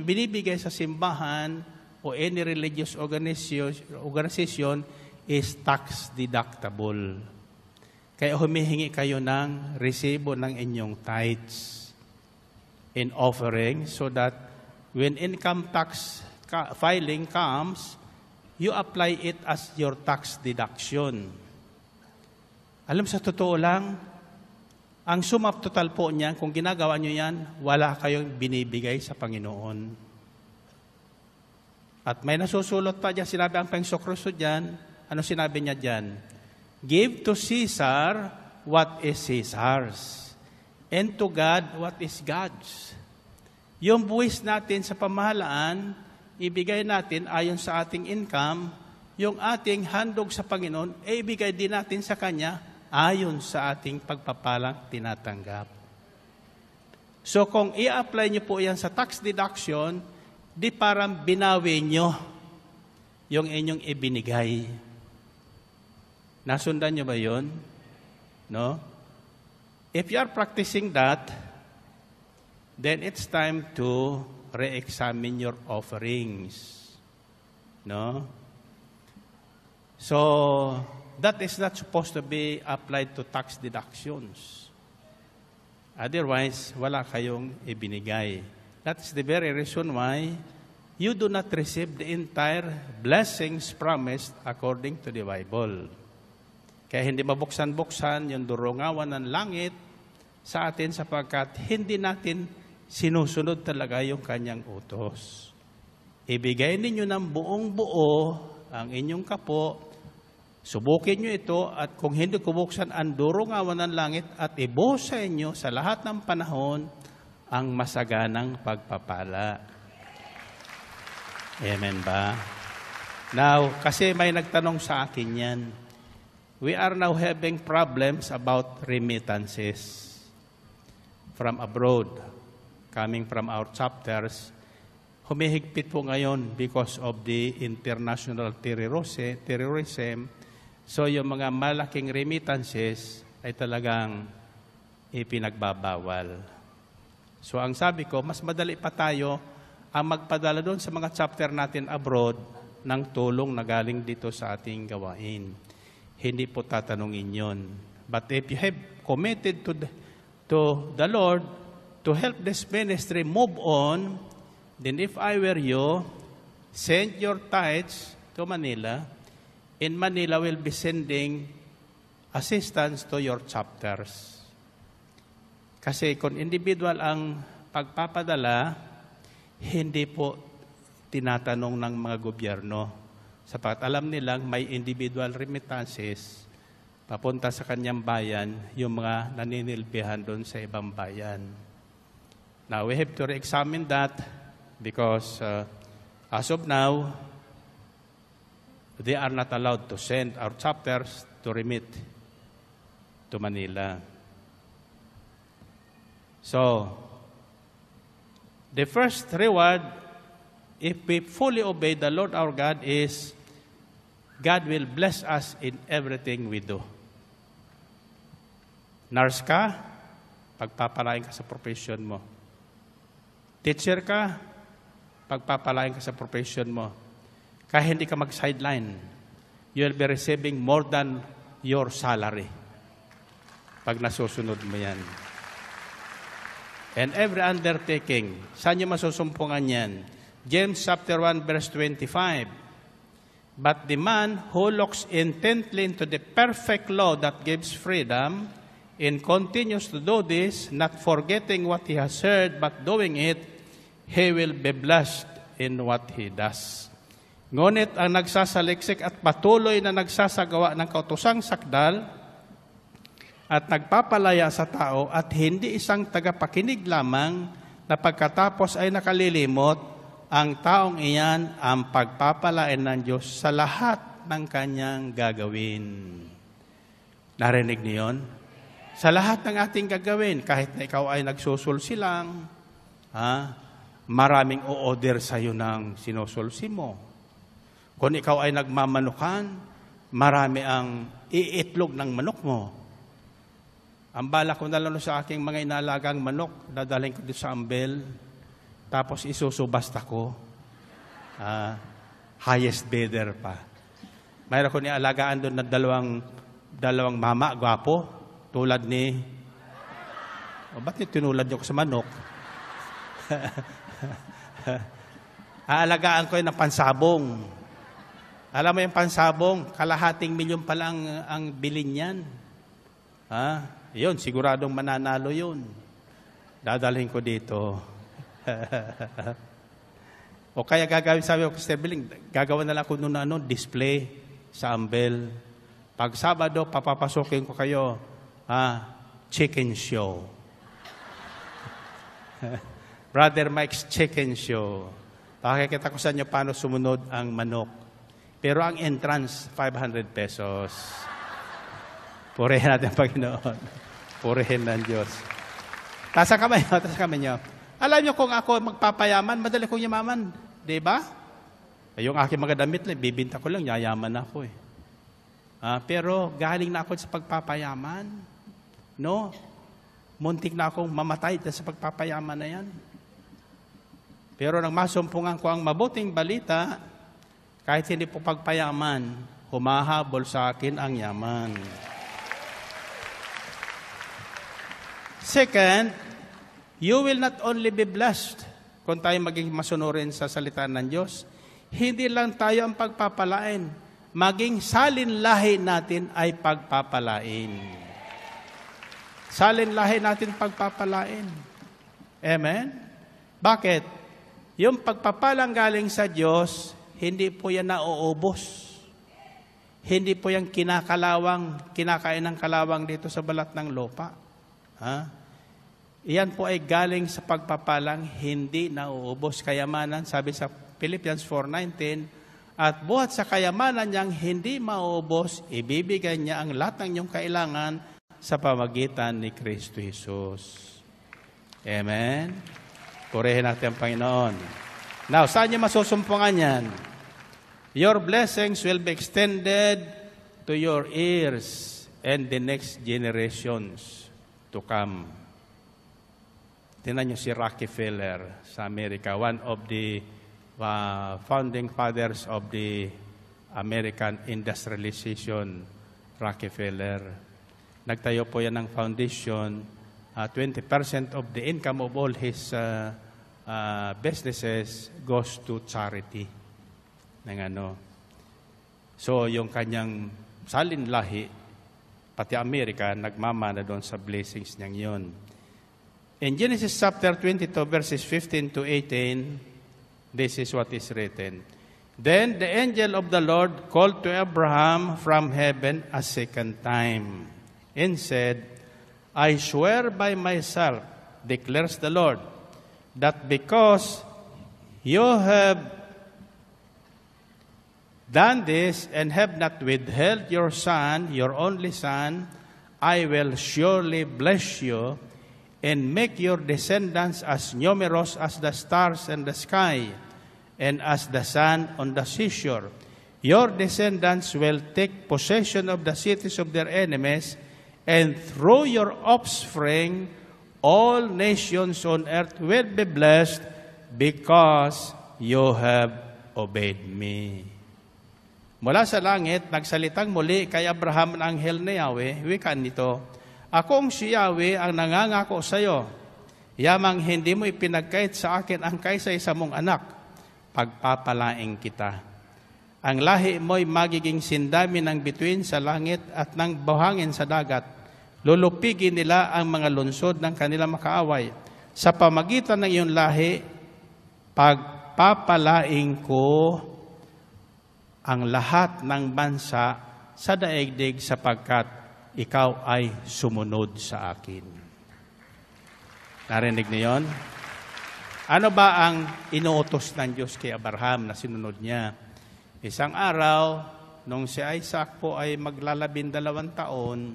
binibigay sa simbahan o any religious organization is tax deductible. Kaya humihingi kayo ng resibo ng inyong tithes in offering so that when income tax filing comes, you apply it as your tax deduction. Alam, sa totoo lang, ang sum up total po niyan, kung ginagawa nyo yan, wala kayong binibigay sa Panginoon. At may nasusulot pa dyan, sinabi ang Panginoon dyan, ano sinabi niya dyan? Give to Caesar what is Caesar's, and to God what is God's. Yung buwis natin sa pamahalaan, ibigay natin ayon sa ating income, yung ating handog sa Panginoon, ibigay din natin sa Kanya ayon sa ating pagpapalang tinatanggap. So kung i-apply nyo po yan sa tax deduction, di parang binawi nyo yung inyong ibinigay. Nasundan nyo ba yun? No? If you are practicing that, then it's time to re-examine your offerings. No? So, that is not supposed to be applied to tax deductions. Otherwise, wala kayong ibinigay. That is the very reason why you do not receive the entire blessings promised according to the Bible. Kaya hindi mabuksan-buksan yung durungawan ng langit sa atin sapagkat hindi natin sinusunod talaga yung kanyang utos. Ibigay ninyo ng buong buo ang inyong kapo, subukin nyo ito at kung hindi kubuksan ang durungawan ng langit at ibuhos sa inyo sa lahat ng panahon ang masaganang pagpapala. Amen ba? Now, kasi may nagtanong sa akin yan. We are now having problems about remittances from abroad, coming from our chapters. Humihigpit po ngayon because of the international terrorism. So yung mga malaking remittances ay talagang ipinagbabawal. So ang sabi ko, mas madali pa tayo ang magpadala doon sa mga chapter natin abroad ng tulong na galing dito sa ating gawain. Hindi po tatanungin yun. But if you have committed to the Lord to help this ministry move on, then if I were you, send your tithes to Manila. In Manila, we'll be sending assistance to your chapters. Kasi kung individual ang pagpapadala, hindi po tinatanong ng mga gobyerno. Sapat alam nilang may individual remittances, papunta sa kanyang bayan, yung mga naninilbihan doon sa ibang bayan. Now, we have to re-examine that because as of now, they are not allowed to send our chapters to remit to Manila. So, the first reward, if we fully obey the Lord our God, is God will bless us in everything we do. Nurse ka, pagpapalain ka sa profession mo. Teacher ka, pagpapalain ka sa profession mo. Kaya hindi ka mag-sideline, you will be receiving more than your salary pag nasusunod mo yan. And every undertaking, saan nyo masusumpungan yan? James chapter 1 verse 25. But the man who looks intently into the perfect law that gives freedom and continues to do this, not forgetting what he has heard, but doing it, he will be blessed in what he does. Ngunit ang nagsasaliksik at patuloy na nagsasagawa ng kautusang sakdal at nagpapalaya sa tao at hindi isang tagapakinig lamang na pagkatapos ay nakalilimot, ang taong iyan ang pagpapalain ng Diyos sa lahat ng kanyang gagawin. Narinig niyo yun? Sa lahat ng ating gagawin, kahit na ikaw ay nagsusulsi lang, maraming o-order sa iyo ng sinusulsi mo. Kung ikaw ay nagmamanukan, marami ang iitlog ng manok mo. Ang bala ko na lang sa aking mga inalagang manok, dadalhin ko dito sa ambel, tapos isusubasta ko. Highest bidder pa. Mayroon ko nialagaan doon na dalawang mama, gwapo, tulad ni... ba't tinulad niyo ko sa manok? Aalagaan ko yun ng pansabong. Alam mo yung pansabong, kalahating milyon pa lang ang bilin yan. Yun, siguradong mananalo yun. Dadalhin ko dito. O kaya gagawin, sabi ko, Sister Billing, gagawa na lang ako noon display sa ambel. Pag Sabado, papapasukin ko kayo, chicken show. Brother Mike's chicken show. Pakikita ko sa inyo paano sumunod ang manok. Pero ang entrance, 500 pesos. Purihin natin, Panginoon. Purihin ng Diyos. Tasa kamay nyo. Alam nyo, kung ako magpapayaman, madali kong yumaman. Diba? Yung aking mga damit, bibinta ko lang, yayaman ako eh. Pero galing na ako sa pagpapayaman. No? Muntik na akong mamatay sa pagpapayaman na yan. Pero nang masumpungan ko ang mabuting balita, kahit hindi po pagpayaman, humahabol sa akin ang yaman. Second, you will not only be blessed kung tayo maging masunurin sa salita ng Diyos, hindi lang tayo ang pagpapalain, maging salinlahi natin ay pagpapalain. Salinlahi natin pagpapalain. Amen? Bakit? Yung pagpapalang galing sa Diyos, hindi po yan nauubos. Hindi po yan kinakain ng kalawang dito sa balat ng lupa. Iyan po ay galing sa pagpapalang hindi nauubos. Kayamanan, sabi sa Philippians 4:19, at buhat sa kayamanan niyang hindi mauubos, ibibigay niya ang lahat ng inyong kailangan sa pamagitan ni Kristo Jesus. Amen? Purihin natin ang Panginoon. Now, saan niyo masusumpungan yan? Your blessings will be extended to your ears and the next generations to come. Tingnan niyo si Rockefeller sa Amerika, one of the founding fathers of the American industrialization, Rockefeller. Nagtayo po yan ng foundation. 20% of the income of all his businesses goes to charity. So, yung kanyang salinlahi, pati Amerika, nagmamana doon sa blessings niyang yun. In Genesis chapter 22, verses 15 to 18, this is what is written. Then the angel of the Lord called to Abraham from heaven a second time and said, I swear by myself, declares the Lord, that because you have done this and have not withheld your son, your only son, I will surely bless you and make your descendants as numerous as the stars in the sky and as the sand on the seashore. Your descendants will take possession of the cities of their enemies, and through your offspring, all nations on earth will be blessed because you have obeyed me. Mula sa langit, nagsalitang muli kay Abraham ang anghel ni Yahweh, wikaan nito, Akong si Yahweh ang nangangako sa iyo, yamang hindi mo ipinagkait sa akin ang kaisa-isa mong anak, pagpapalaing kita. Ang lahi mo'y magiging sindami ng bituin sa langit at ng buhangin sa dagat. Lulupigin nila ang mga lungsod ng kanilang makaaway. Sa pamagitan ng iyong lahi, pagpapalaing ko ang lahat ng bansa sa daigdig sapagkat ikaw ay sumunod sa akin. Narinig niyo yon? Ano ba ang inuutos ng Diyos kay Abraham na sinunod niya? Isang araw, nung si Isaac po ay maglalabindalawang taon,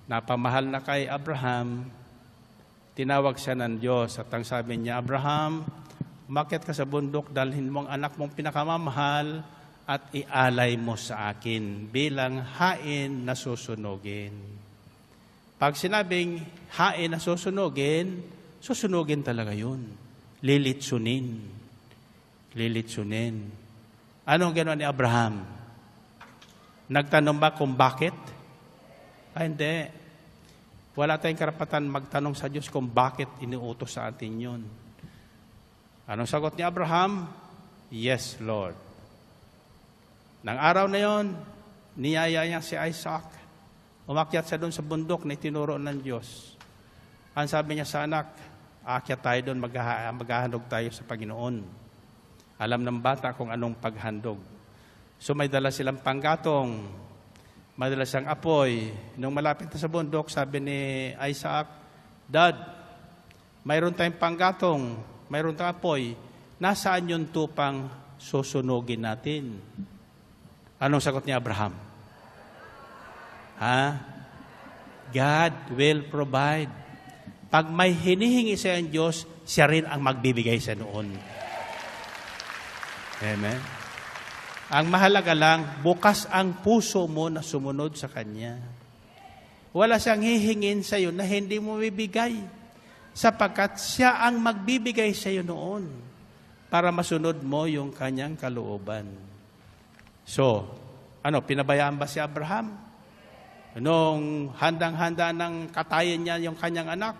napamahal na kay Abraham, tinawag siya ng Diyos at ang sabi niya, Abraham, umakyat ka sa bundok, dalhin mo ang anak mong pinakamamahal at ialay mo sa akin bilang hain na susunugin. Pag sinabing hain na susunugin, susunugin talaga yun. Lilitsunin. Lilitsunin. Anong ginawa ni Abraham? Nagtanong ba kung bakit? Hindi. Wala tayong karapatan magtanong sa Diyos kung bakit iniutos sa atin yun. Anong sagot ni Abraham? Yes, Lord. Nang araw na yon, niyaya niya si Isaac. Umakyat siya doon sa bundok na itinuro ng Diyos. Ang sabi niya sa anak, aakyat tayo doon, maghahandog tayo sa Panginoon. Alam ng bata kung anong paghandog. So may dala silang panggatong, may dala siyang apoy. Nung malapit na sa bundok, sabi ni Isaac, Dad, mayroon tayong panggatong, mayroon tayong apoy. Nasaan yung tupang susunugin natin? Anong sagot ni Abraham? God will provide. Pag may hinihingi sa Diyos, siya rin ang magbibigay sa noon. Amen. Ang mahalaga lang, bukas ang puso mo na sumunod sa Kanya. Wala siyang hihingin sa iyo na hindi mo bibigay sapagkat siya ang magbibigay sa iyo noon para masunod mo yung Kanyang kalooban. So, pinabayaan ba si Abraham? Nung handang-handa ng katayin niya yung kanyang anak,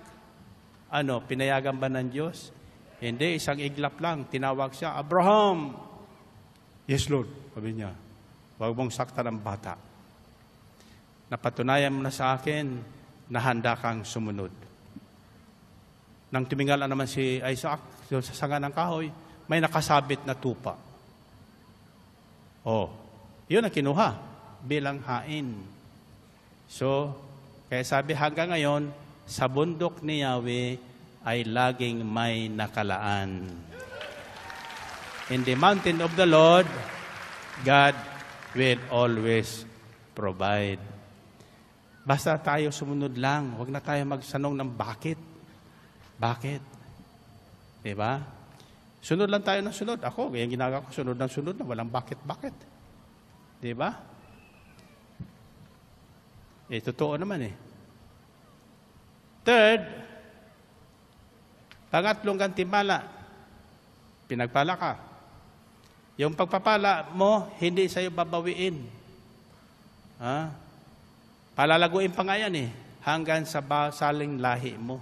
pinayagan ba ng Diyos? Hindi, isang iglap lang. Tinawag siya, Abraham! Yes, Lord. Sabi niya, huwag mong saktan ang bata. Napatunayan mo na sa akin na handa kang sumunod. Nang tumingala naman si Isaac sa sanga ng kahoy, may nakasabit na tupa. Yun ang kinuha bilang hain. So, kaya sabi hanggang ngayon, sa bundok ni Yahweh ay laging may nakalaan. In the mountain of the Lord, God will always provide. Basta tayo sumunod lang. Huwag na tayo magsanong ng bakit. Bakit? Diba? Sunod lang tayo ng sunod. Ako, yung ginagawa ko, sunod ng sunod na walang bakit-bakit. Diba? Totoo naman Third, pangatlong gantimpala, pinagpala ka. Yung pagpapala mo, hindi sa'yo babawiin. Palalaguin pa nga yan hanggang sa saling lahi mo.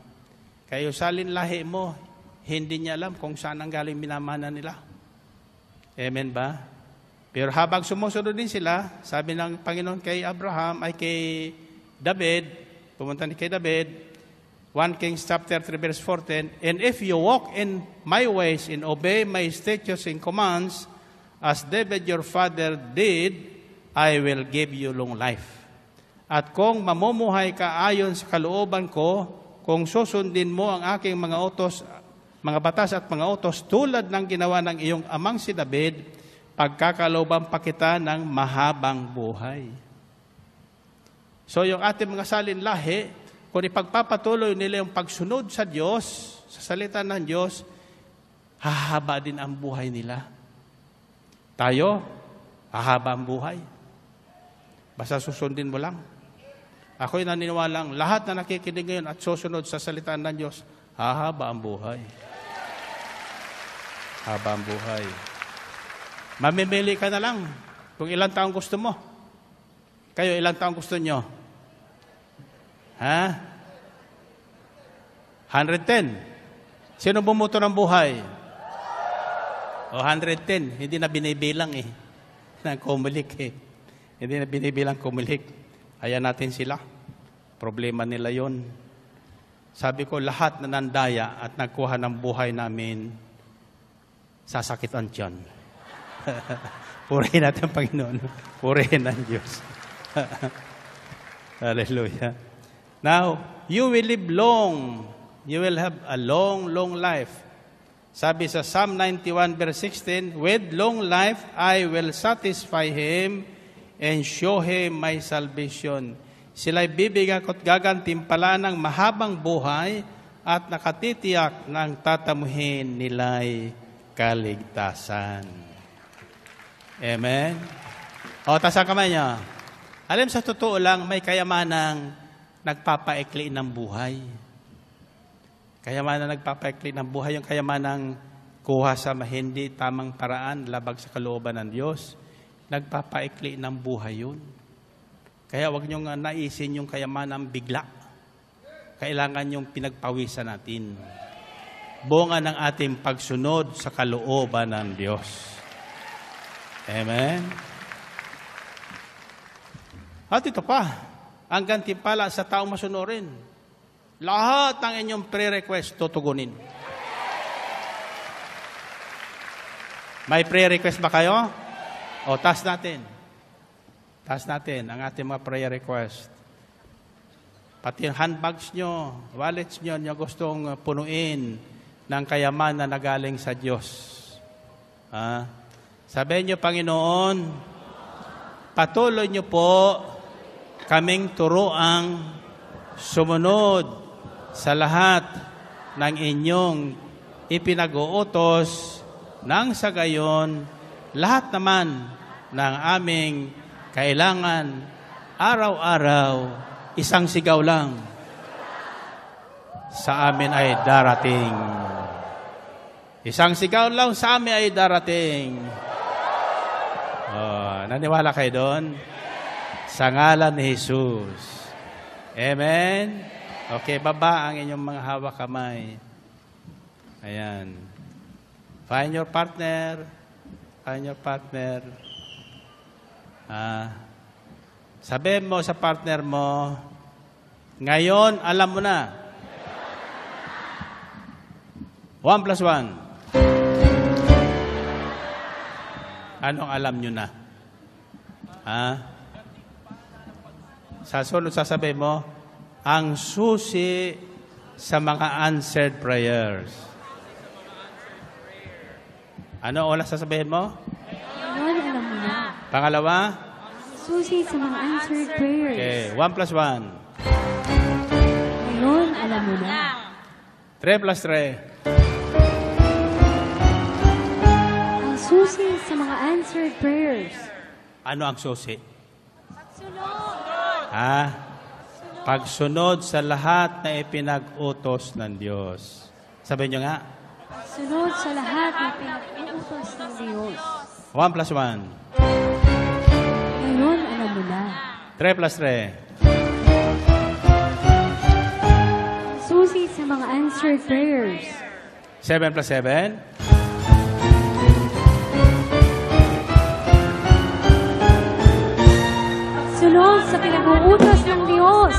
Kaya yung salin lahi mo, hindi niya alam kung saan ang galing minamana nila. Amen ba? Pero habang sumusunod din sila, sabi ng Panginoon kay Abraham, ay kay David, pumunta ni kay David, 1 Kings chapter 3 verse 14, and if you walk in my ways and obey my statutes and commands, as David your father did, I will give you long life. At kung mamumuhay ka ayon sa kalooban ko, kung susundin mo ang aking mga utos, mga batas at mga utos, tulad ng ginawa ng iyong amang si David, pagkakalooban pa kita ng mahabang buhay. So yung ating mga salin lahi, kung ipagpapatuloy nila yung pagsunod sa Diyos, sa salita ng Diyos, hahaba din ang buhay nila. Tayo, hahaba ang buhay. Basta susundin mo lang. Ako'y naniniwalang lahat na nakikinig ngayon at susunod sa salita ng Diyos, hahaba ang buhay. Haba ang buhay. Mamimili ka na lang kung ilang taong gusto mo. Kayo, ilang taong gusto nyo? 110. Sino bumuto ng buhay? 110. Hindi na binibilang ng kumulik eh. Hindi na binibilang kumulik. Ayan natin sila. Problema nila yon. Sabi ko, lahat na nandaya at nagkuha ng buhay namin, sasakit ang tiyan. Purihin natin ang Panginoon. Purihin ang Diyos. Hallelujah. Now, you will live long. You will have a long, long life. Sabi sa Psalm 91 verse 16, with long life I will satisfy him and show him my salvation. Sila'y bibigyan ko't gagantimpala ng mahabang buhay at nakatitiyak ng tatamuhin nila'y kaligtasan. Amen? O, taas ang kamay niya. Alam, sa totoo lang, may kayamanang nagpapaikli ng buhay. Kayamanan nagpapaikli ng buhay, yung kayamanang kuha sa hindi tamang paraan, labag sa kalooban ng Diyos, nagpapaikli ng buhay yun. Kaya huwag niyong naisin yung kayamanang bigla. Kailangan yung pinagpawisan natin. Bunga ng ating pagsunod sa kalooban ng Diyos. Amen? At ito pa, ang gantimpala sa taong masunurin. Lahat ng inyong pre-request tutugunin. May pre-request ba kayo? O, taas natin. Taas natin ang ating mga prayer request. Pati handbags nyo, wallets nyo gustong punuin ng kayamanan na galing sa Diyos. Sabihin nyo, Panginoon, patuloy nyo po kaming turuang sumunod sa lahat ng inyong ipinag-uutos nang sa gayon lahat naman ng aming kailangan araw-araw isang sigaw lang sa amin ay darating. Isang sigaw lang sa amin ay darating. Naniwala kayo doon? Sa ngalan ni Jesus. Amen? Okay, baba ang inyong mga hawak kamay. Ayan. Find your partner. Find your partner. Sabihin mo sa partner mo, ngayon, alam mo na. 1 plus 1. Anong alam nyo na? Sa sunod sasabihin mo, ang susi sa mga answered prayers. Ano oras sasabihin mo? Ngayon, alam mo na. Pangalawa? Susi sa mga answered prayers. Okay, 1 plus 1. Ngayon, alam mo na. 3 plus 3. Ang susi sa mga answered prayers. Ano ang susi? Pagsunod. Pagsunod sa lahat na ipinag-utos ng Diyos. Sabihin nyo nga. Sunod sa lahat na pinag-uutos ng Diyos. 1 plus 1. Ngayon, alam mo na. 3 plus 3. Susi sa mga answered prayers. 7 plus 7. Sunod sa pinag-uutos ng Diyos.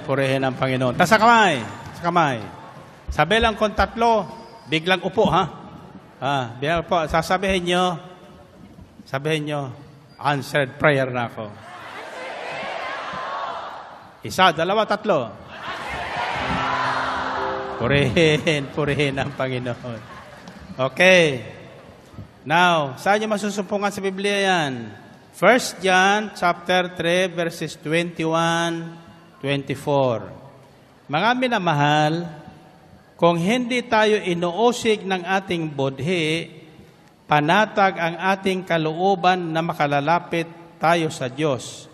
Purihin ang Panginoon. Sa kamay. Sa kamay. Sabi lang kung 3, biglang upo, ha? Biglang upo. Sasabihin nyo, answered prayer na ako. 1, 2, 3. Purihin ang Panginoon. Okay. Now, saan nyo masusumpungan sa Biblia yan? 1 John chapter 3 verses 21, 24. Mga minamahal, kung hindi tayo inuusig ng ating budhi, panatag ang ating kalooban na makalalapit tayo sa Diyos.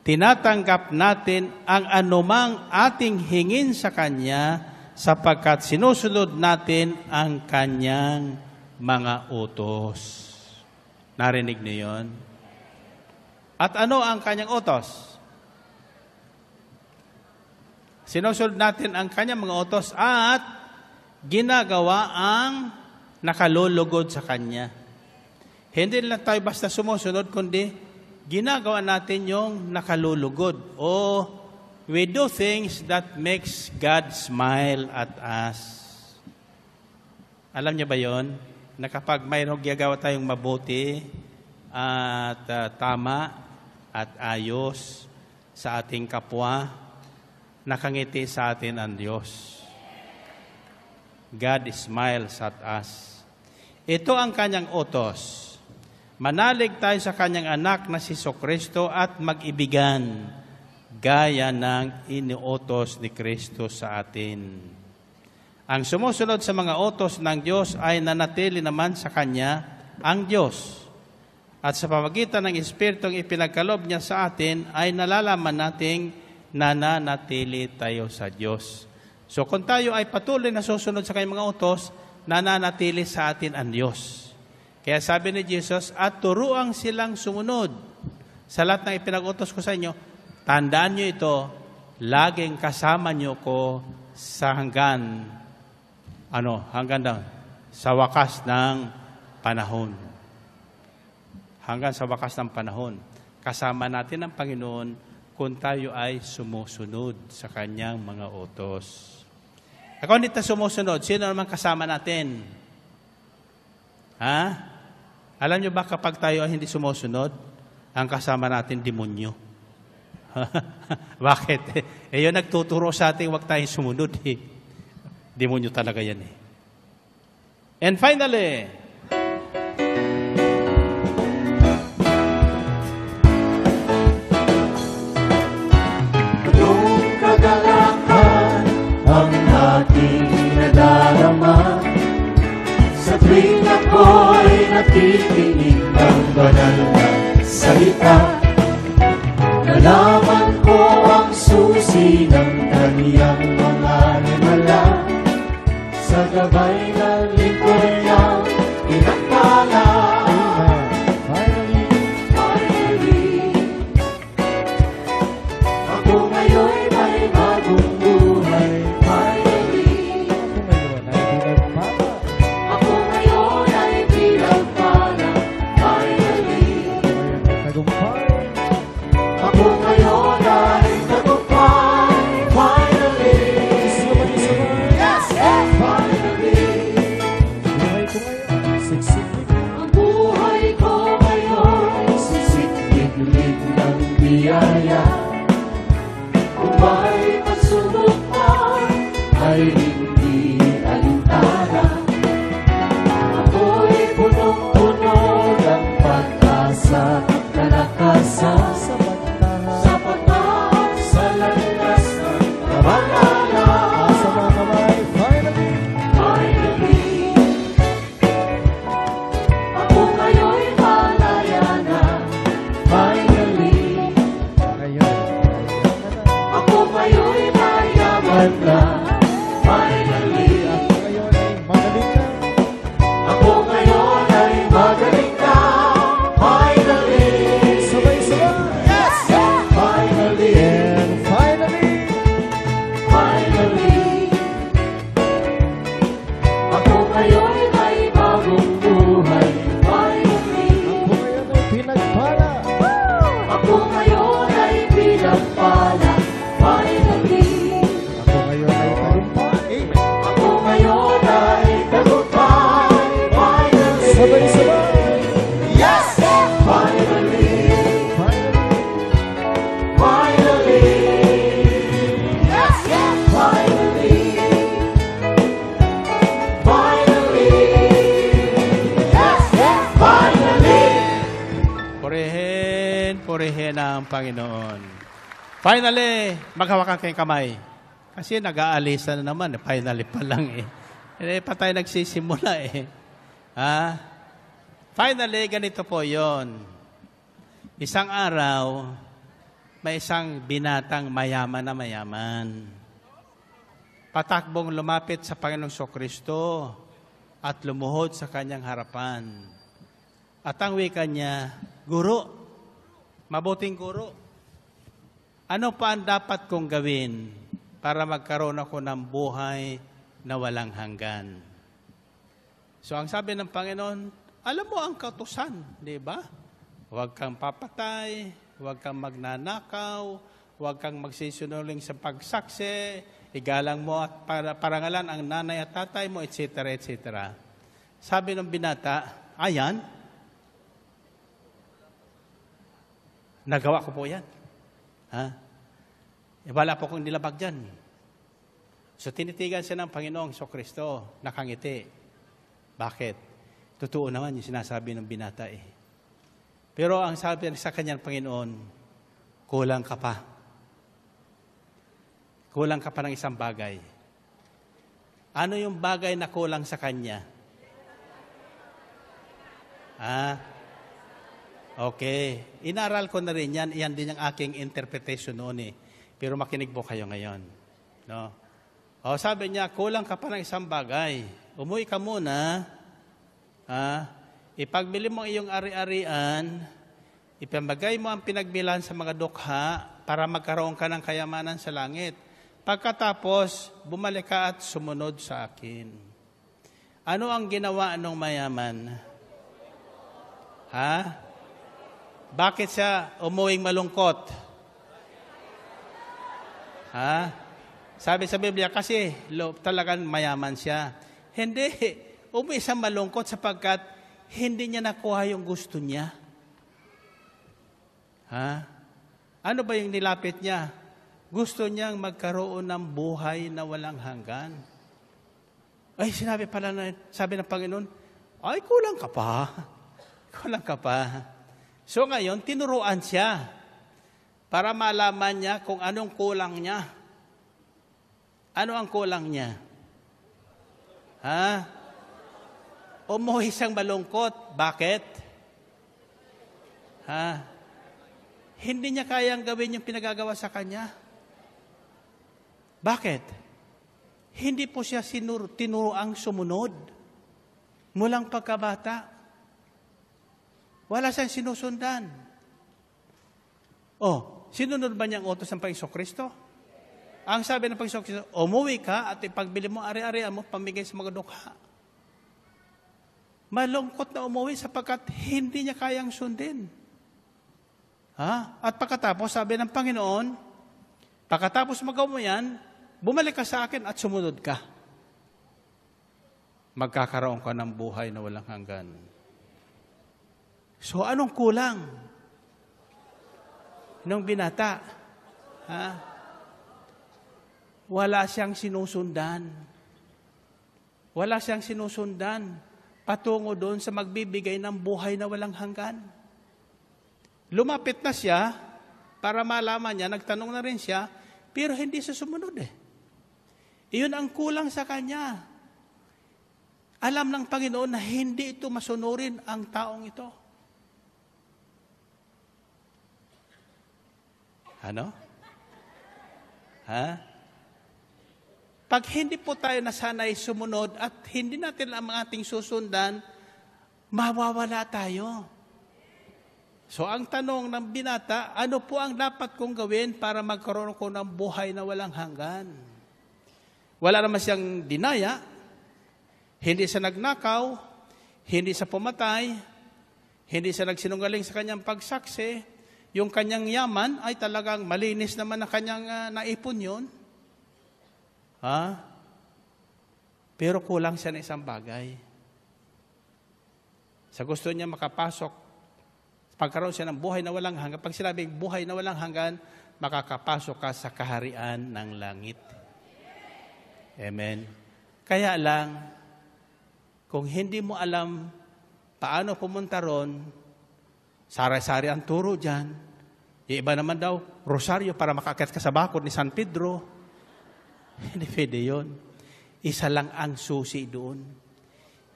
Tinatanggap natin ang anumang ating hingin sa Kanya sapagkat sinusunod natin ang Kanyang mga utos. Narinig niyo yun? At ano ang Kanyang utos? Sinusunod natin ang Kanyang mga utos at ginagawa ang nakalulugod sa Kanya. Hindi lang tayo basta sumusunod, kundi ginagawa natin yung nakalulugod. O we do things that makes God smile at us. Alam niyo ba yon? Na kapag mayroong gagawa tayong mabuti at tama at ayos sa ating kapwa, nakangiti sa atin ang Diyos. God smiles at us. Ito ang kanyang utos. Manalig tayo sa kanyang anak na si Kristo at mag-ibigan gaya ng iniutos ni Kristo sa atin. Ang sumusunod sa mga utos ng Diyos ay nanatili naman sa Kanya ang Diyos. At sa pamagitan ng Espiritong ipinagkaloob niya sa atin ay nalalaman nating nananatili tayo sa Diyos. So kung tayo ay patuloy na susunod sa kanyang mga utos, nananatili sa atin ang Diyos. Kaya sabi ni Jesus, at turuang silang sumunod sa lahat ng ipinag-utos ko sa inyo, tandaan nyo ito, laging kasama nyo ko sa hanggang daw, sa wakas ng panahon. Hanggang sa wakas ng panahon. Kasama natin ang Panginoon kung tayo ay sumusunod sa kanyang mga utos. Kung hindi tayo sumusunod, sino naman kasama natin? Ha? Alam nyo ba kapag tayo ay hindi sumusunod, ang kasama natin demonyo. Bakit? Yun nagtuturo sa atin, huwag tayong sumunod. Demonyo talaga yan . And finally, yung kagalakan ang ating nadarama sa tuwing ako'y nakikinig ng banal na salita. Nalaman ko ang susi ng kaniyang mga himala sa gabay ng lingkod niyang pinagpala. Finally, ako ngayon'y may bagong buhay. Finally, ako ngayon ay pinagpala. Finally, ako ngayon ay tagumpay. Finally, yes, yes, finally, ang buhay ko ngayon sisiklig-lig ng biyaya. Kung may pagsubok man ay hindi alintana. Ako'y punong-puno ng pag-asa at kalakasan. Sapat na sa landas ng kabanalan. Finally, ako ngayon'y malaya na. Finally, ako ngayon'y mayaman na. Finally, ako ngayon ay magaling na. Finally, yes, finally, finally, ako ngayon'y may bagong buhay. Finally, ako ngayon ay pinagpala. Finally, ako ngayon ay tagumpay. Finally, yes, finally, finally, yes, finally, finally, yes, finally. purihin ang Panginoon. Finally, maghawakan kayong kamay. Kasi nag-aalisa na naman. Finally pa lang . Pa tayo nagsisimula . Finally, ganito po yon. Isang araw, may isang binatang mayaman na mayaman. Patakbong lumapit sa Panginoong Kristo at lumuhod sa kanyang harapan. At ang wika niya, Guro, mabuting guro, ano pa ang dapat kong gawin para magkaroon ako ng buhay na walang hanggan? So ang sabi ng Panginoon, alam mo ang kautusan, di ba? Huwag kang papatay, huwag kang magnanakaw, huwag kang magsisinungaling sa pagsaksi, igalang mo at parangalan ang nanay at tatay mo, etc., etc. Sabi ng binata, ayan, nagawa ko po yan. Wala po kong nilabag dyan. So tinitigan siya ng Panginoong Kristo, nakangiti. Bakit? Totoo naman yung sinasabi ng binata eh. Pero ang sabi sa kanyang Panginoon, kulang ka pa. Kulang ka pa ng isang bagay. Ano yung bagay na kulang sa kanya? Okay. Inaral ko na rin yan. Iyan din ang aking interpretation noon eh. Pero makinig po kayo ngayon. No? Sabi niya, kulang ka pa ng isang bagay. Umuwi ka muna. Ipagbili mo iyong ari-arian, ipamagay mo ang pinagbilan sa mga dukha para magkaroon ka ng kayamanan sa langit. Pagkatapos, bumalik ka at sumunod sa akin. Ano ang ginawa ng mayaman? Bakit siya umuwing malungkot? Sabi sa Biblia, kasi talagang mayaman siya. Hindi. Umuwi siya malungkot sapagkat hindi niya nakuha yung gusto niya. Ano ba yung nilapit niya? Gusto niyang magkaroon ng buhay na walang hanggan. Ay, sabi ng Panginoon, ay, kulang ka pa. Kulang ka pa. So ngayon, tinuruan siya para malaman niya kung anong kulang niya. Ano ang kulang niya? Umuwi siyang malungkot. Bakit? Hindi niya kayang gawin yung pinagagawa sa kanya. Bakit? Hindi po siya tinuruang sumunod. Mulang pagkabata. Wala siyang sinusundan. Sinunod ba niya ang utos ng Panginoong Kristo? Ang sabi ng Panginoong Kristo, umuwi ka at ipagbili mo ari-arian mo, pamigay sa mga dukha. Malungkot na umuwi sapagkat hindi niya kayang sundin. At pagkatapos, sabi ng Panginoon, pagkatapos magawa mo yan, bumalik ka sa akin at sumunod ka. Magkakaroon ka ng buhay na walang hanggan. So, anong kulang? Nung binata, wala siyang sinusundan. Wala siyang sinusundan patungo doon sa magbibigay ng buhay na walang hanggan. Lumapit na siya para malaman niya, nagtanong na rin siya, pero hindi siya sumunod eh. Iyon ang kulang sa kanya. Alam ng Panginoon na hindi ito masunurin ang taong ito. Ano? Pag hindi po tayo nasanay sumunod at hindi natin ang ating susundan, mawawala tayo. So ang tanong ng binata, ano po ang dapat kong gawin para magkaroon ko ng buhay na walang hanggan? Wala naman siyang dinaya, hindi siya nagnakaw, hindi siya pumatay, hindi siya nagsinungaling sa kanyang pagsaksi, yung kanyang yaman ay talagang malinis naman na kanyang naipon yun. Pero kulang siya ng isang bagay. Sa gusto niya makapasok, pagkaroon siya ng buhay na walang hanggan, pag sinabing buhay na walang hanggan, makakapasok ka sa kaharian ng langit. Amen. Kaya lang, kung hindi mo alam paano pumunta ron, sari-sari ang turo dyan. Yung iba naman daw, rosaryo para makakit ka sa bakod ni San Pedro. Hindi pwede yun. Isa lang ang susi doon.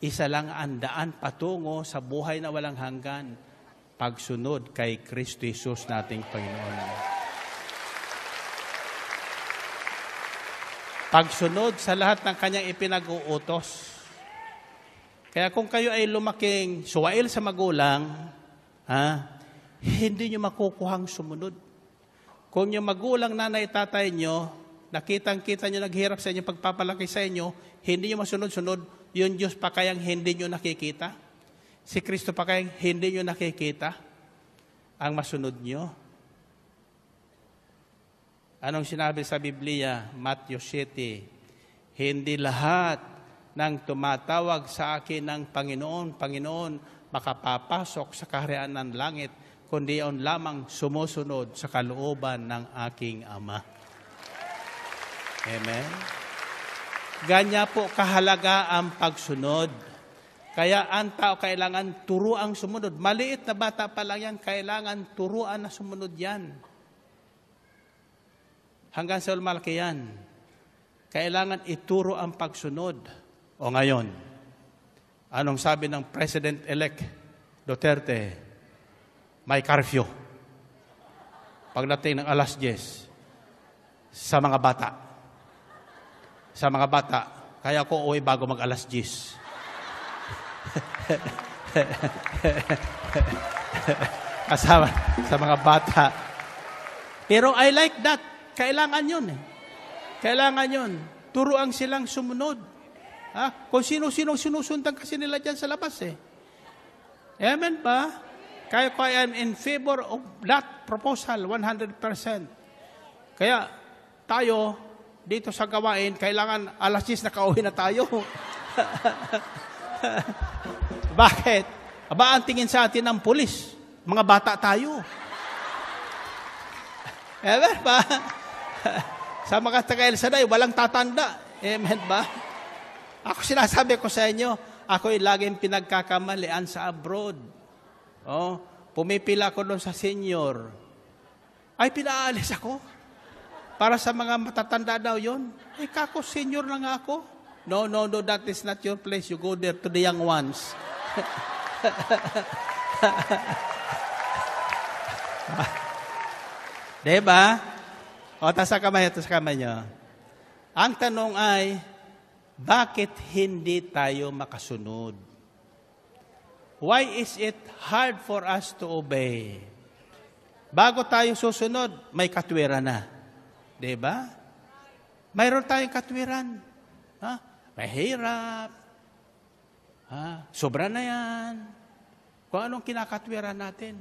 Isa lang ang daan patungo sa buhay na walang hanggan. Pagsunod kay Kristo Jesus nating Panginoon. Pagsunod sa lahat ng kanyang ipinag-uutos. Kaya kung kayo ay lumaking suwail sa magulang, hindi nyo makukuhang sumunod. Kung yung magulang, nanay, tatay nyo, nakitang-kita nyo naghirap sa inyo, pagpapalaki sa inyo, hindi nyo masunod-sunod, yung Diyos pa kayang hindi nyo nakikita. Si Kristo pa kayo, hindi nyo nakikita ang masunod nyo. Anong sinabi sa Biblia? Matthew 7, hindi lahat ng tumatawag sa akin ng Panginoon, Panginoon, makapapasok sa kaharian ng langit, kundi yon lamang sumusunod sa kalooban ng aking Ama. Amen? Ganya po kahalaga ang pagsunod. Kaya ang tao kailangan turuang sumunod. Maliit na bata pa lang yan, kailangan turuan na sumunod yan. Hanggang sa malaki yan. Kailangan ituro ang pagsunod. O ngayon, anong sabi ng President-elect Duterte? May curfew. Pagdating ng alas 10 sa mga bata. Sa mga bata, kaya ko uwi bago mag alas 10. Kasama sa mga bata. Pero I like that. Kailangan yun eh. Kailangan yun. Turuan silang sumunod. Ha? Kung sino-sino sinusundan kasi nila dyan sa labas eh. Amen ba? Kaya ko I am in favor of that proposal 100%. Kaya tayo dito sa gawain, kailangan alas 10 nakauwi na tayo. Bakit? Aba, ang tingin sa atin ng pulis. Mga bata tayo. Amen ba? Sa mga taga-Elsaday, walang tatanda. Amen ba? Ako sinasabi ko sa inyo, ako'y laging pinagkakamalian sa abroad. Oh, pumipila ko doon sa senior. Ay, pinaalis ako. Para sa mga matatanda daw yun. Ay, kako, senior na nga ako. No, that is not your place. You go there to the young ones. Diba? O, tas sa kamay nyo. Ang tanong ay, bakit hindi tayo makasunod? Why is it hard for us to obey? Bago tayo susunod, may katwiran na. Diba? Mayroon tayong katwiran. Ha? Mahirap. Ha? Sobra na yan. Kung anong kinakatwiran natin.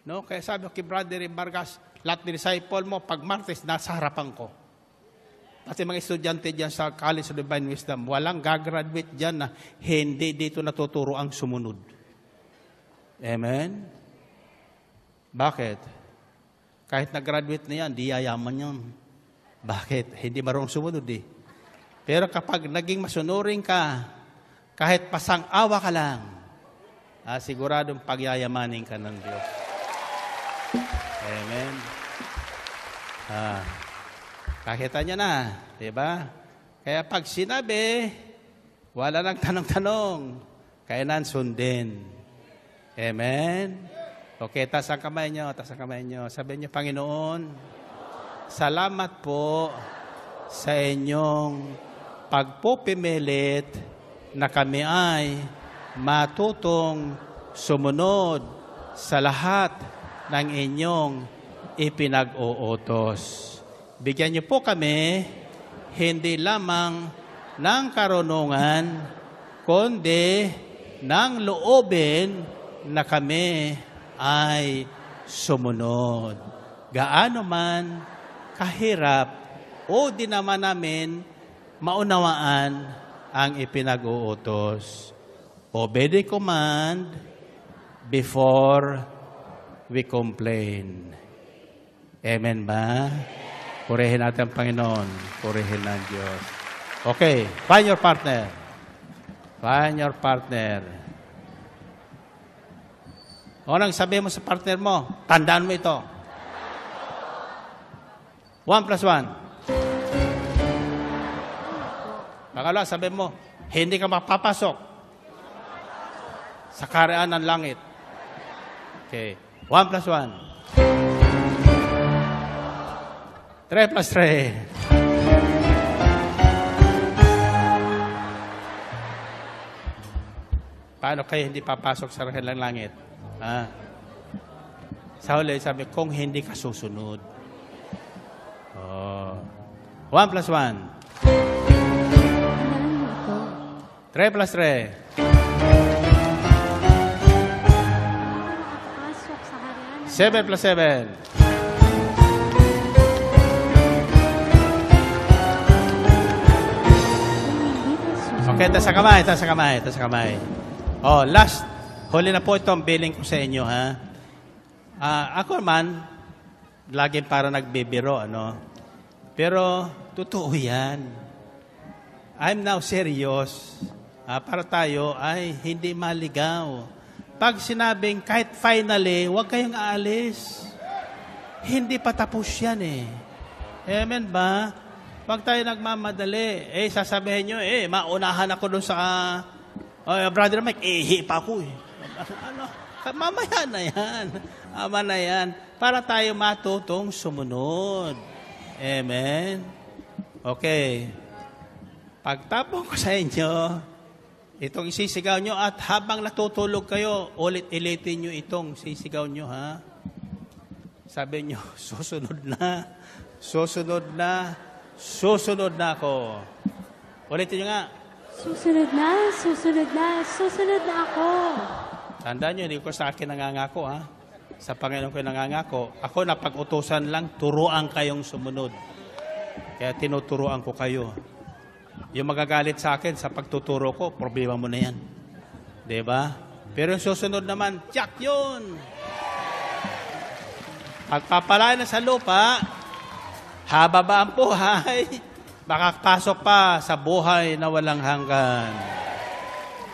No? Kaya sabi ko kay Brother Vargas, lahat ng disciple mo, pag Martes, nasa harapan ko. Kasi mga estudyante dyan sa College of Divine Wisdom, walang gagraduate dyan na hindi dito natuturo ang sumunod. Amen? Bakit? Kahit nag-graduate na yan, di yayaman yan. Bakit? Hindi marunong sumunod eh. Pero kapag naging masunurin ka, kahit pasang-awa ka lang, siguradong pagyayamanin ka ng Diyos. Amen? Kakita niya na, diba? Kaya pag sinabi, wala nang tanong-tanong, kailan sundin. Amen? Okay, taas ang kamay nyo, Sabihin nyo, Panginoon, salamat po sa inyong pagpupimilit na kami ay matutong sumunod sa lahat ng inyong ipinag-uutos. Bigyan niyo po kami hindi lamang ng karunungan, kundi ng loobin na kami ay sumunod. Gaano man kahirap o di naman namin maunawaan ang ipinag-uutos. Obey the command before we complain. Amen ba? Purihin natin ang Panginoon. Purihin ng Diyos. Okay, find your partner. Find your partner. O nang sabihin mo sa partner mo, tandaan mo ito. 1 plus 1. Pangalawa, sabihin mo, hindi ka mapapasok sa kaharian ng langit. Okay. 1 plus 1. 3 plus 3. Paano kayo hindi papasok sa kaharian ng langit? Sa huli, sabi, kung hindi ka susunod. 1 plus 1. 3 plus 3. 7 plus 7. Okay, taas sa kamay, taas sa kamay, taas sa kamay. Oh, last. Huli na po itong billing ko sa inyo, ha? Ako man, laging para nagbibiro, ano? Pero, totoo yan. I'm now serious. Para tayo ay hindi maligaw. Pag sinabing kahit finally, huwag kayong aalis. Hindi pa tapos yan eh. Amen ba? Pag tayo nagmamadali, sasabihin nyo, maunahan ako doon sa, Brother Mike, ihi pa ako eh. Ano? Mamaya na yan. Ama na yan. Para tayo matutong sumunod. Amen? Okay. Pagtapong ko sa inyo, itong isisigaw nyo at habang natutulog kayo, ulit-ilitin nyo itong sisigaw nyo, ha? Sabi nyo, susunod na, susunod na, susunod na ako. Ulitin nyo nga. Susunod na, susunod na, susunod na ako. Tandaan nyo, hindi ko sa akin nangangako, ha? Sa Panginoon ko nangangako. Ako na pag-utusan lang, turuan kayong sumunod. Kaya tinuturuan ko kayo. Yung magagalit sa akin sa pagtuturo ko, problema mo na yan. Diba? Pero yung susunod naman, tiyak yun. Pagpapalain na sa lupa, haba ba ang buhay? Makapasok pa sa buhay na walang hanggan.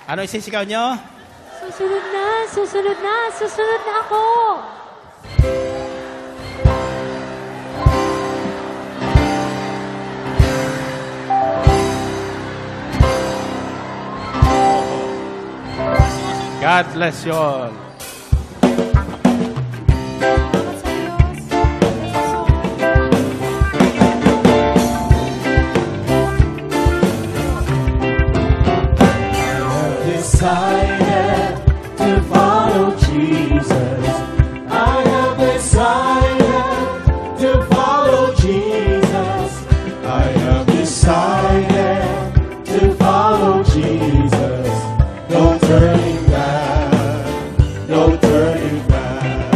Ano isisigaw nyo? Susunod na, susunod na, susunod na ako. God bless you all. Decided to follow Jesus. I have decided to follow Jesus. I have decided to follow Jesus. No turning back, no turning back.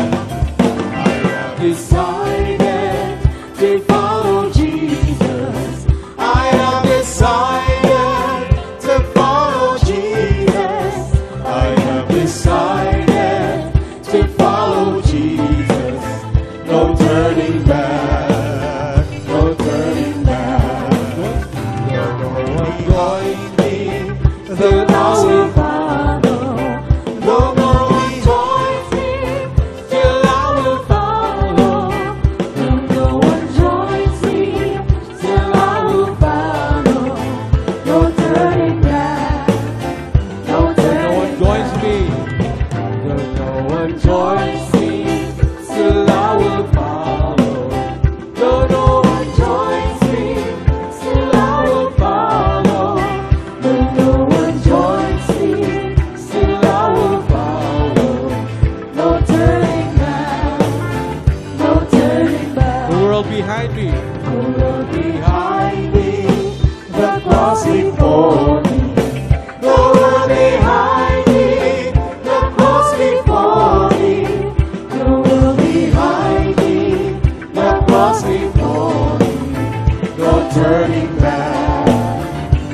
I have decided to follow Jesus. I have decided to follow Jesus. I have decided to follow Jesus. No turning back, no turning back. No one join me, then I will follow. No one joins me, till I will follow. No one joins me, till I will follow. No turning back, no turning back. No one joins me, till I will follow. No one joins me, till I will follow. No one joins me, till I will follow. No turning back, no turning back. The world behind me. The world behind me, the cross before me. The world behind me, the cross before me. The world behind me, the cross before me. No turning back,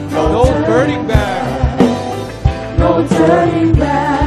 No turning back. no turning back.